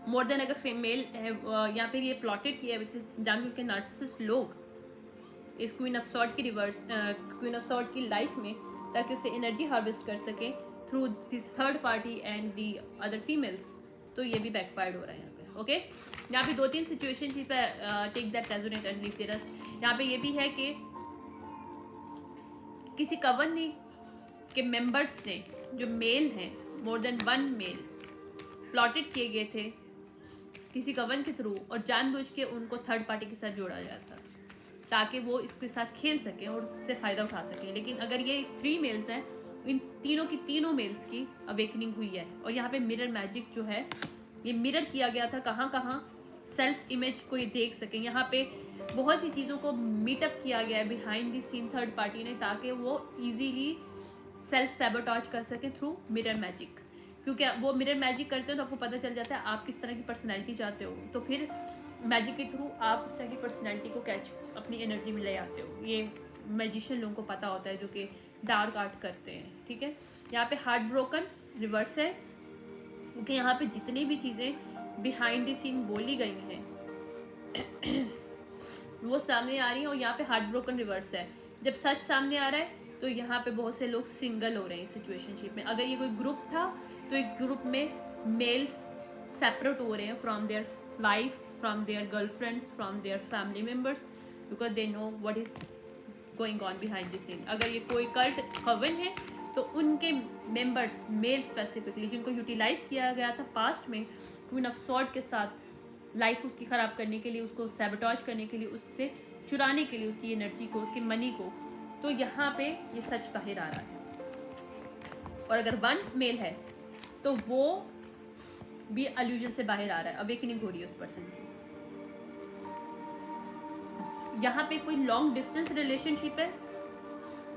मोर देन अगर फीमेल है, यहाँ पे ये प्लॉटेड किया जानबूझ के नार्सिसिस्ट लोग इस क्वीन ऑफ सॉर्ड की रिवर्स क्वीन ऑफ सॉर्ड की लाइफ में, ताकि उससे एनर्जी हार्वेस्ट कर सके through this third party and the other females, तो ये भी बैकफायर्ड हो रहा है यहाँ पे। ओके, यहाँ पे 2-3 सिचुएशन जिस पे take that resonate and leave the rest. यहाँ पे ये भी है कि किसी कवन ने के मेंबर्स ने, जो मेल हैं, मोर देन 1 मेल प्लॉटेड किए गए थे किसी कवन के थ्रू, और जानबूझ के उनको थर्ड पार्टी के साथ जोड़ा जाता ताकि वो इसके साथ खेल सकें और उससे फ़ायदा उठा सकें। लेकिन अगर ये 3 मेल्स हैं, इन तीनों की तीनों मेल्स की अवेकनिंग हुई है। और यहाँ पे मिरर मैजिक जो है, ये मिरर किया गया था कहाँ कहाँ, सेल्फ इमेज को ये देख सकें। यहाँ पे बहुत सी चीज़ों को मीटअप किया गया है behind the scene third party ने, ताकि वो ईजीली सेल्फ सैबोटेज कर सकें थ्रू मिरर मैजिक। क्योंकि वो मिरर मैजिक करते हो तो आपको पता चल जाता है आप किस तरह की पर्सनैलिटी चाहते हो, तो फिर मैजिक के थ्रू आप उस तरह की पर्सनैलिटी को कैच अपनी एनर्जी में ले आते हो। ये मैजिशियन लोगों को पता होता है जो कि डार्क आर्ट करते हैं, ठीक है। यहाँ पे हार्ट ब्रोकन रिवर्स है, क्योंकि यहाँ पे जितनी भी चीज़ें बिहाइंड द सीन बोली गई हैं वो सामने आ रही हैं। और यहाँ पे हार्ट ब्रोकन रिवर्स है। जब सच सामने आ रहा है तो यहाँ पे बहुत से लोग सिंगल हो रहे हैं इस सिचुएशनशिप में। अगर ये कोई ग्रुप था तो एक ग्रुप में मेल्स सेपरेट हो रहे हैं from their wifes, from their girlfriends, from their family members, because they know what is going on behind the scene. अगर ये कोई कल्ट हवन है तो उनके मेंबर्स, मेल स्पेसिफिकली, जिनको यूटिलाइज किया गया था पास्ट में क्वीन ऑफ सॉर्ड के साथ लाइफ उसकी ख़राब करने के लिए, उसको सैबोटेज करने के लिए, उससे चुराने के लिए उसकी एनर्जी को, उसकी मनी को, तो यहाँ पे ये सच बाहर आ रहा है। और अगर 1 मेल है तो वो भी अल्यूजन से बाहर आ रहा है, अवेकनिंग हो रही है उस पर्सन की। यहाँ पे कोई लॉन्ग डिस्टेंस रिलेशनशिप है,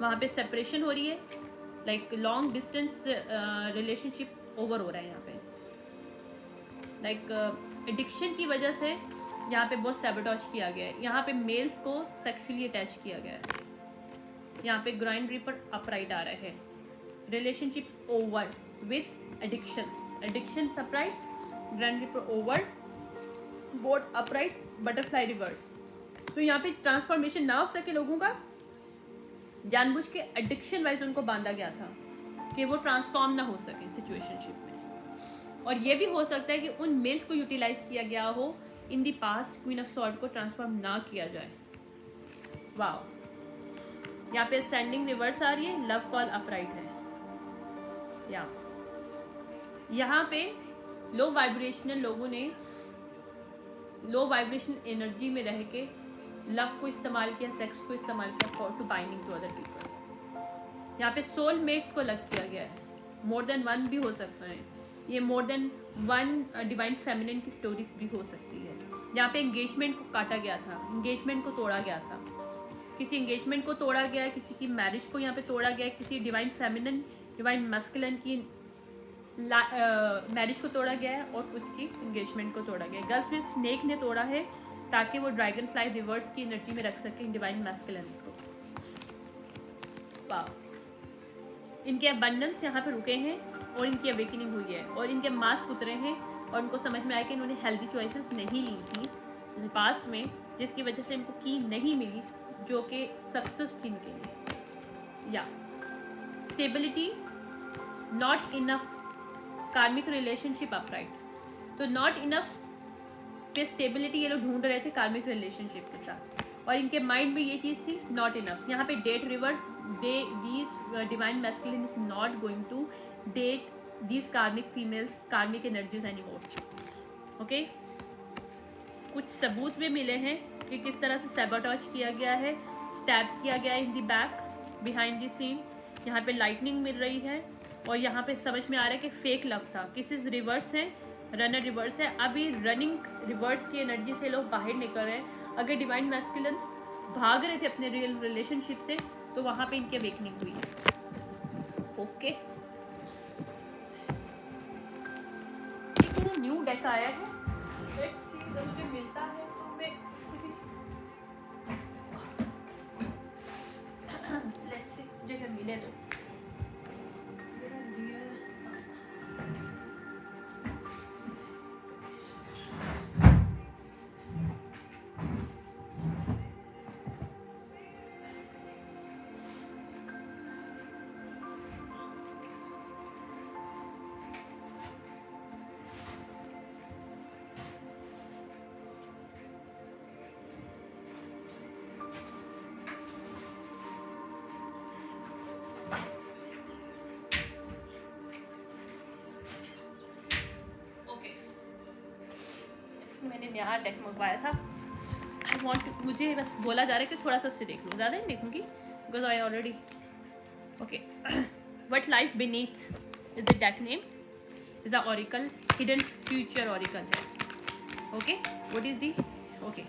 वहाँ पे सेपरेशन हो रही है, like long distance relationship over हो रहा है यहाँ पे। लाइक एडिक्शन की वजह से यहाँ पे बहुत सैबोटेज किया गया है। यहाँ पे मेल्स को सेक्सुअली अटैच किया गया है। यहाँ पे ग्राइंड रीपर अपराइट आ रहा है। Relationship over with addictions, addiction upright, grind reaper over, board upright, butterfly reverse. तो यहाँ पे ट्रांसफॉर्मेशन ना हो सके लोगों का, जानबूझ के एडिक्शन वाइज उनको बांधा गया था कि वो ट्रांसफॉर्म ना हो सके सिचुएशनशिप में। और ये भी हो सकता है कि उन मेल्स को यूटिलाइज किया गया हो in the past, queen of sword को ट्रांसफॉर्म ना किया जाए। वाह, यहाँ पे असेंडिंग रिवर्स आ रही है, लव कॉल अपराइट है। यहाँ पे लो वाइब्रेशनल लोगों ने लो वाइब्रेशन एनर्जी में रह के लव को इस्तेमाल किया, सेक्स को इस्तेमाल किया for to binding to other people. यहाँ पे सोल मेट्स को लग किया गया है, मोर देन 1 भी हो सकता है, ये मोर देन 1 डिवाइन फेमिनिन की स्टोरीज भी हो सकती है। यहाँ पे एंगेजमेंट को काटा गया था, एंगेजमेंट को तोड़ा गया था, किसी एंगेजमेंट को तोड़ा गया है, किसी की मैरिज को यहाँ पे तोड़ा गया है, किसी डिवाइन फेमिनिन, डिवाइन मस्कुलिन की मैरिज को तोड़ा गया है और उसकी एंगेजमेंट को तोड़ा गया है। गर्ल्स में स्नेक ने तोड़ा है ताकि वो ड्रैगन फ्लाई रिवर्स की एनर्जी में रख सके डिवाइन मैस्कुलिन्स को। वाह, इनके अबंडेंस यहाँ पे रुके हैं और इनकी अवेकनिंग हुई है और इनके मास्क उतरे हैं और उनको समझ में आया कि इन्होंने हेल्दी चॉइसेस नहीं ली थी पास्ट में, जिसकी वजह से इनको की नहीं मिली जो कि सक्सेस थी इनके लिए। या स्टेबिलिटी नॉट इनफ, कार्मिक रिलेशनशिप अपराइट, तो नॉट इनफ पे स्टेबिलिटी ये लोग ढूंढ रहे थे कार्मिक रिलेशनशिप के साथ, और इनके माइंड में ये चीज़ थी नॉट इनफ। यहाँ पे date reverse, these divine masculine is not going to date these karmic females, karmic energies anymore. Okay, कुछ सबूत भी मिले हैं कि किस तरह से सैबोटेज किया गया है, स्टैब किया गया है in the back behind the scene. यहाँ पे लाइटनिंग मिल रही है और यहाँ पे समझ में आ रहा है कि फेक लव था, किसी रिवर्स है, रनर रिवर्स है। अभी रनिंग रिवर्स की एनर्जी से लोग बाहर निकल रहे हैं। अगर डिवाइन मैस्कुलिन्स भाग रहे थे अपने रियल रिलेशनशिप से तो वहाँ पे इनकी अवेकनिंग हुई है। ओके, न्यू डेक आया है, लेट्स सी मुझे मिलता है तो मैं लेट्स सी मुझे मिले तो मैंने नया डेक मंगवाया था। आई वॉन्ट, मुझे बस बोला जा रहा है कि थोड़ा सा उससे देख लूँ, ज़्यादा नहीं देखूँगी because I already okay. What life beneath is the deck name, is the oracle, hidden future oracle है। Okay, what is the, okay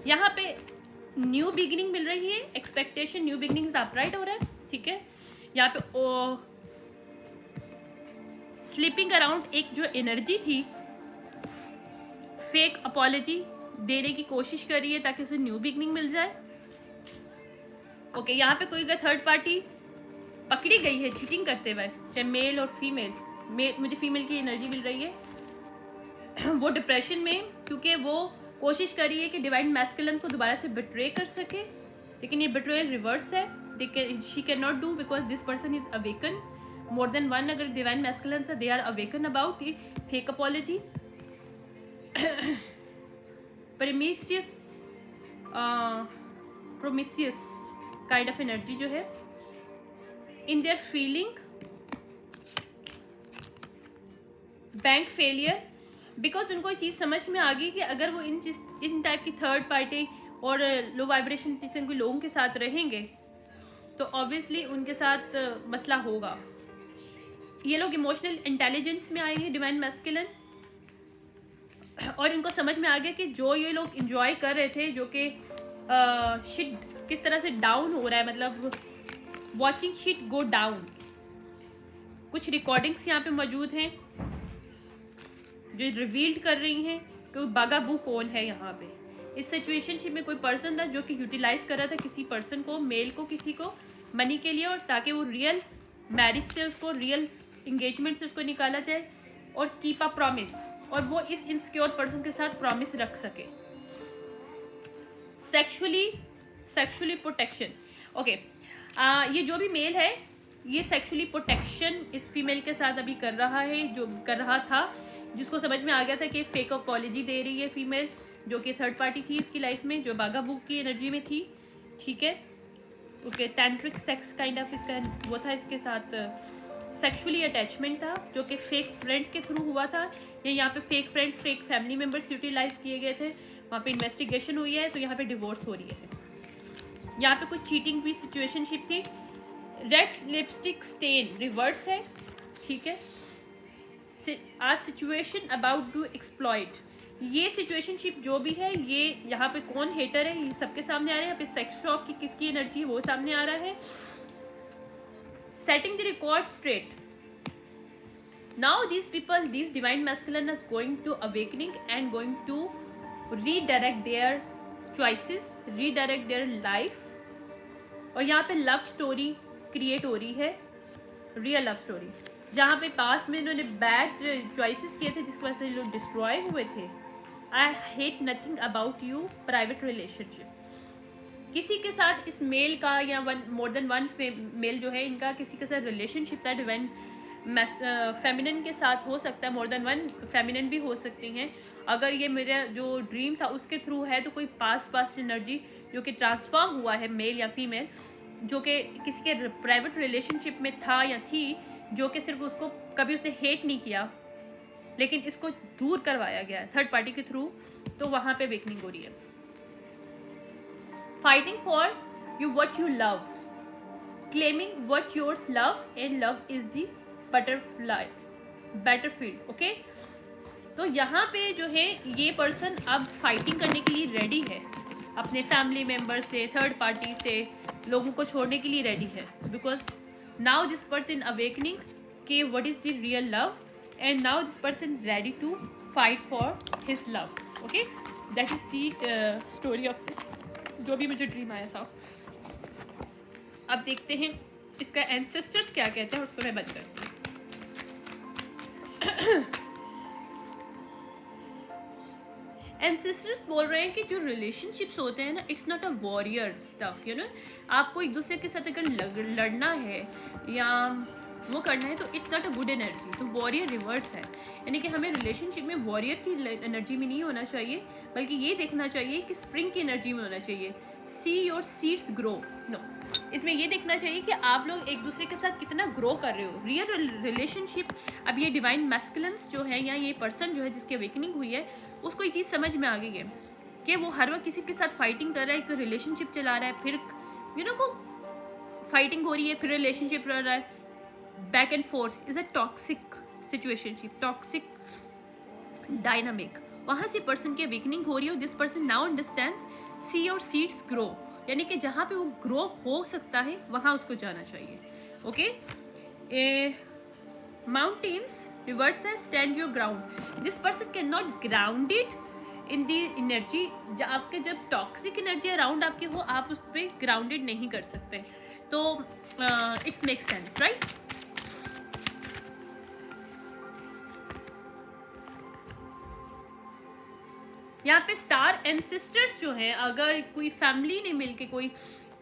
यहाँ पे न्यू बिगिनिंग मिल रही है, एक्सपेक्टेशन, न्यू बिगिनिंग अपराइट हो रहा है, ठीक है। यहाँ पे स्लीपिंग अराउंड एक जो एनर्जी थी, फेक अपॉलॉजी देने की कोशिश कर रही है ताकि उसे न्यू बिगनिंग मिल जाए। ओके, यहाँ पे कोई अगर थर्ड पार्टी पकड़ी गई है चीटिंग करते हुए, चाहे मेल और फीमेल, मुझे फीमेल की एनर्जी मिल रही है वो डिप्रेशन में, क्योंकि वो कोशिश कर रही है कि डिवाइन मैस्कुलिन को दोबारा से बिट्रे कर सके, लेकिन ये बिट्रेयल रिवर्स है। She can not do because this person is awaken, more than one अगर डिवाइन मैस्कुलिन से दे आर अवेकन अबाउट ये fake apology. Promiscuous kind of energy जो है in their feeling, bank failure, because उनको ये चीज़ समझ में आ गई कि अगर वो इन टाइप की थर्ड पार्टी और लो वाइब्रेशन के लोगों के साथ रहेंगे तो ऑब्वियसली उनके साथ मसला होगा। ये लोग इमोशनल इंटेलिजेंस में आएंगे डिवाइन मैस्कुलिन, और इनको समझ में आ गया कि जो ये लोग इंजॉय कर रहे थे, जो कि शिट किस तरह से डाउन हो रहा है, मतलब वॉचिंग शिट गो डाउन। कुछ रिकॉर्डिंग्स यहाँ पे मौजूद हैं जो रिवील्ड कर रही हैं कि बागाबू कौन है। यहाँ पे इस सिचुएशनशिप में कोई पर्सन था जो कि यूटिलाइज कर रहा था किसी पर्सन को, मेल को, किसी को मनी के लिए, और ताकि वो रियल मैरिज से उसको, रियल इंगेजमेंट से उसको निकाला जाए और कीप अ प्रॉमिस, और वो इस इनसिक्योर पर्सन के साथ प्रॉमिस रख सके। सेक्सुअली प्रोटेक्शन, ओके, ये जो भी मेल है ये सेक्सुअली प्रोटेक्शन इस फीमेल के साथ अभी कर रहा है, जो कर रहा था, जिसको समझ में आ गया था कि फेक अपॉलॉजी दे रही है फीमेल, जो कि थर्ड पार्टी थी इसकी लाइफ में, जो बागाबू की एनर्जी में थी, ठीक है। ओके, टैंट्रिक सेक्स काइंड ऑफ इसका वो था, इसके साथ सेक्सुअली अटैचमेंट था जो कि फेक फ्रेंड्स के थ्रू हुआ था, या यहाँ पे fake friend, fake family members utilize किए गए थे, वहाँ पे इन्वेस्टिगेशन हुई है, तो यहाँ पे डिवोर्स हो रही है। यहाँ पे कुछ चीटिंग भी सिचुएशनशिप थी। रेड लिपस्टिक स्टेन रिवर्स है, ठीक है। आ सिचुएशन अबाउट टू एक्सप्लॉइट, ये सिचुएशनशिप जो भी है, ये यहाँ पे कौन हेटर है ये सबके सामने आ रहा है। यहाँ पे सेक्स शॉप की किसकी एनर्जी है वो सामने आ रहा है। Setting the record straight, now these people, these divine masculine is going to awakening and going to redirect their choices, redirect their life। और यहाँ पे लव स्टोरी क्रिएट हो रही है, रियल लव स्टोरी, जहाँ पे पास्ट में इन्होंने बैड चॉइसेस किए थे जिसकी वजह से लोग डिस्ट्रॉय हुए थे। I hate nothing about you, private relationship, किसी के साथ इस मेल का या मोर देन वन मेल जो है इनका किसी के साथ रिलेशनशिप था, डिवाइन फेमिनिन के साथ हो सकता है, मोर देन वन फेमिनिन भी हो सकती हैं। अगर ये मेरा जो ड्रीम था उसके थ्रू है तो कोई पास्ट एनर्जी जो कि ट्रांसफॉर्म हुआ है, मेल या फीमेल, जो कि किसी के प्राइवेट रिलेशनशिप में था या थी, जो कि सिर्फ उसको कभी उसने हेट नहीं किया लेकिन इसको दूर करवाया गया थर्ड पार्टी के थ्रू, तो वहाँ पे अवेकनिंग हो रही है। fighting for you what you love, claiming what yours love, and love is the butterfly battlefield. Okay, तो यहाँ पे जो है ये पर्सन अब फाइटिंग करने के लिए रेडी है, अपने फैमिली मेम्बर से, थर्ड पार्टी से, लोगों को छोड़ने के लिए रेडी है, because now this person awakening कि what is the real love, and now this person ready to fight for his love. Okay, that is the story of this, जो भी मुझे ड्रीम आया था. अब देखते हैं इसका एंसेस्टर्स क्या कहते हैं, उसको मैं बंद करती हूँ. एंसेस्टर्स बोल रहे हैं कि जो रिलेशनशिप्स होते हैं ना, it's not a warrior stuff, you know. आपको एक दूसरे के साथ अगर लड़ना है या वो करना है तो it's not a good energy. तो वॉरियर रिवर्स है, यानी कि हमें रिलेशनशिप में वॉरियर की एनर्जी में नहीं होना चाहिए, बल्कि ये देखना चाहिए कि स्प्रिंग की एनर्जी में होना चाहिए. See your seeds grow. No, इसमें ये देखना चाहिए कि आप लोग एक दूसरे के साथ कितना ग्रो कर रहे हो. रियल रिलेशनशिप, अब ये डिवाइन मैस्कुलिन्स जो है या ये पर्सन जो है जिसकी अवेकनिंग हुई है, उसको ये चीज़ समझ में आ गई है कि वो हर वक्त किसी के साथ फाइटिंग कर रहा है, एक रिलेशनशिप चला रहा है, फिर यू नो को फाइटिंग हो रही है, फिर रिलेशनशिप रह रहा है, back and fourth is a toxic situationship, toxic dynamic. वहाँ से पर्सन की अवेकनिंग हो रही है. This person now understand C your seeds grow, यानी कि जहाँ पे वो ग्रो हो सकता है वहाँ उसको जाना चाहिए. ओके, माउंटेन्स रिवर्स है stand your ground. This person can not grounded in the energy. आपके जब टॉक्सिक एनर्जी अराउंड आपके हो, आप उस पर ग्राउंडेड नहीं कर सकते. तो इट्स मेक सेंस, राइट. यहाँ पे स्टार एंसेस्टर्स जो हैं, अगर कोई फैमिली ने मिलके कोई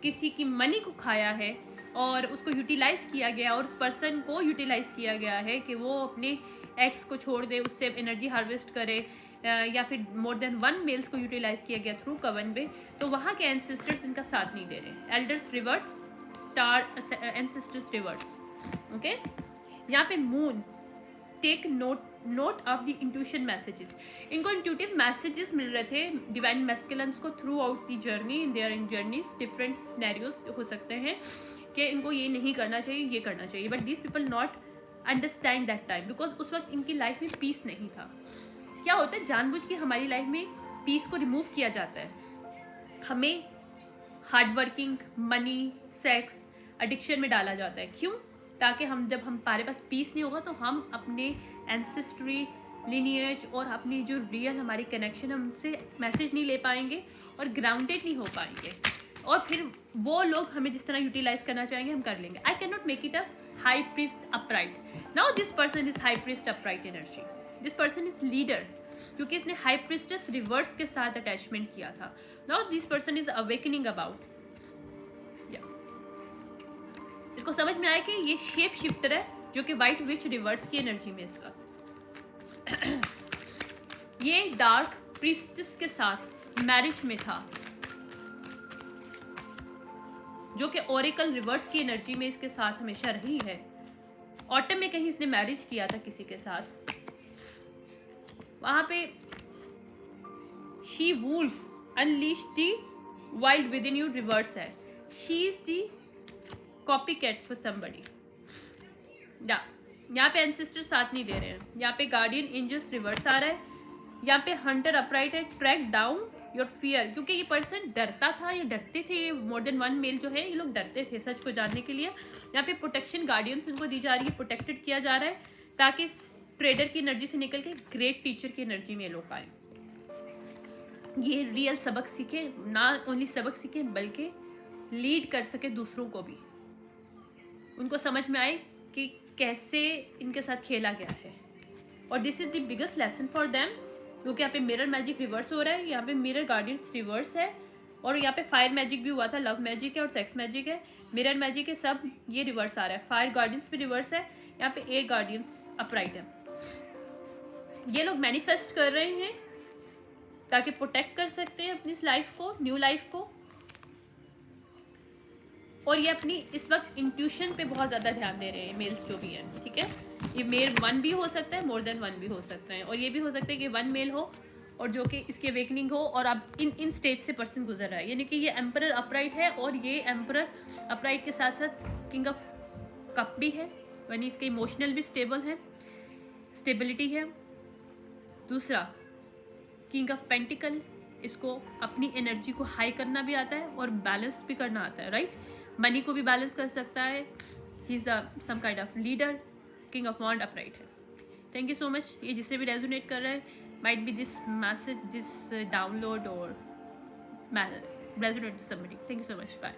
किसी की मनी को खाया है और उसको यूटिलाइज किया गया, और उस पर्सन को यूटिलाइज किया गया है कि वो अपने एक्स को छोड़ दे, उससे एनर्जी हार्वेस्ट करे, या फिर मोर देन वन मेल्स को यूटिलाइज किया गया थ्रू कवन वे, तो वहाँ के एंसेस्टर्स इनका साथ नहीं दे रहे. Elders reverse, star ancestors reverse. Okay, यहाँ पे moon take note of the intuition messages. इनको इंट्यूटिव मैसेजेस मिल रहे थे डिवाइन मैस्कुलिन्स को throughout the journey. In their in journeys different scenarios हो सकते हैं कि इनको ये नहीं करना चाहिए, ये करना चाहिए, but these people not understand that time, because उस वक्त इनकी लाइफ में पीस नहीं था. क्या होता है, जानबूझ के हमारी लाइफ में पीस को रिमूव किया जाता है. हमें hard working, money, sex, addiction में डाला जाता है. क्यों? ताकि हम जब हमारे पास पीस नहीं होगा तो हम अपने एंसेस्ट्री, लिनिएज और अपनी जो रियल हमारी कनेक्शन, हमसे मैसेज नहीं ले पाएंगे और ग्राउंडेड नहीं हो पाएंगे, और फिर वो लोग हमें जिस तरह यूटिलाइज करना चाहेंगे हम कर लेंगे. आई can not make it a high priest upright. Now this person is high priest upright energy. This person is leader, क्योंकि इसने हाई प्रीस्टेस रिवर्स के साथ अटैचमेंट किया था. Now this person is awakening about. इसको समझ में आया कि ये शेप शिफ्टर है, जो कि वाइट विच रिवर्स की एनर्जी में इसका ये डार्क प्रीस्टेस के साथ मैरिज में था, जो कि ओरेकल रिवर्स की एनर्जी में इसके साथ हमेशा रही है. ऑटम में कहीं इसने मैरिज किया था किसी के साथ. वहां पे she wolf unleash the wild within you reverse है. She is the copycat for somebody. यहाँ पे एंसेस्टर साथ नहीं दे रहे हैं. यहाँ पे गार्डियन एंजल्स रिवर्स आ रहा है. यहाँ पे हंटर अपराइट है, ट्रैक डाउन योर फियर, क्योंकि ये पर्सन डरता था या डरते थे. मोर देन वन मेल जो है ये लोग डरते थे सच को जानने के लिए. यहाँ पे प्रोटेक्शन गार्डियंस उनको दी जा रही है, प्रोटेक्टेड किया जा रहा है, ताकि ट्रेडर की एनर्जी से निकल के ग्रेट टीचर की एनर्जी में लोग आए. ये रियल सबक सीखे, ना ओनली सबक सीखे बल्कि लीड कर सके दूसरों को भी. उनको समझ में आए कि कैसे इनके साथ खेला गया है. और this is the biggest lesson for them, क्योंकि यहाँ पे मिरर मैजिक रिवर्स हो रहा है, यहाँ पे मिरर गार्डियंस रिवर्स है, और यहाँ पे फायर मैजिक भी हुआ था. लव मैजिक है और सेक्स मैजिक है, मिरर मैजिक है, सब ये रिवर्स आ रहा है. फायर गार्डियंस भी रिवर्स है, यहाँ पे एयर गार्डियंस अपराइट है. ये लोग मैनिफेस्ट कर रहे हैं ताकि प्रोटेक्ट कर सकते हैं अपनी इस लाइफ को, न्यू लाइफ को. और ये अपनी इस वक्त इंट्यूशन पे बहुत ज़्यादा ध्यान दे रहे हैं मेल्स जो भी हैं. ठीक है, ये मेल वन भी हो सकता है, मोर देन वन भी हो सकते हैं, और ये भी हो सकता है कि वन मेल हो और जो कि इसकी अवेकनिंग हो, और अब इन स्टेज से पर्सन गुजर रहा है, यानी कि ये एम्परर अपराइट है, और ये एम्परर अपराइट के साथ साथ किंग ऑफ कप भी है, यानी इसके इमोशनल भी स्टेबल है, स्टेबिलिटी है। दूसरा किंग ऑफ पेंटिकल, इसको अपनी एनर्जी को हाई करना भी आता है और बैलेंस भी करना आता है, राइट। मनी को भी बैलेंस कर सकता है। He is some kind of leader. King of wand upright है। Thank you so much. ये जिससे भी रेजोनेट कर रहा है, might be this message, this download और resonate somebody. Thank you so much. Bye.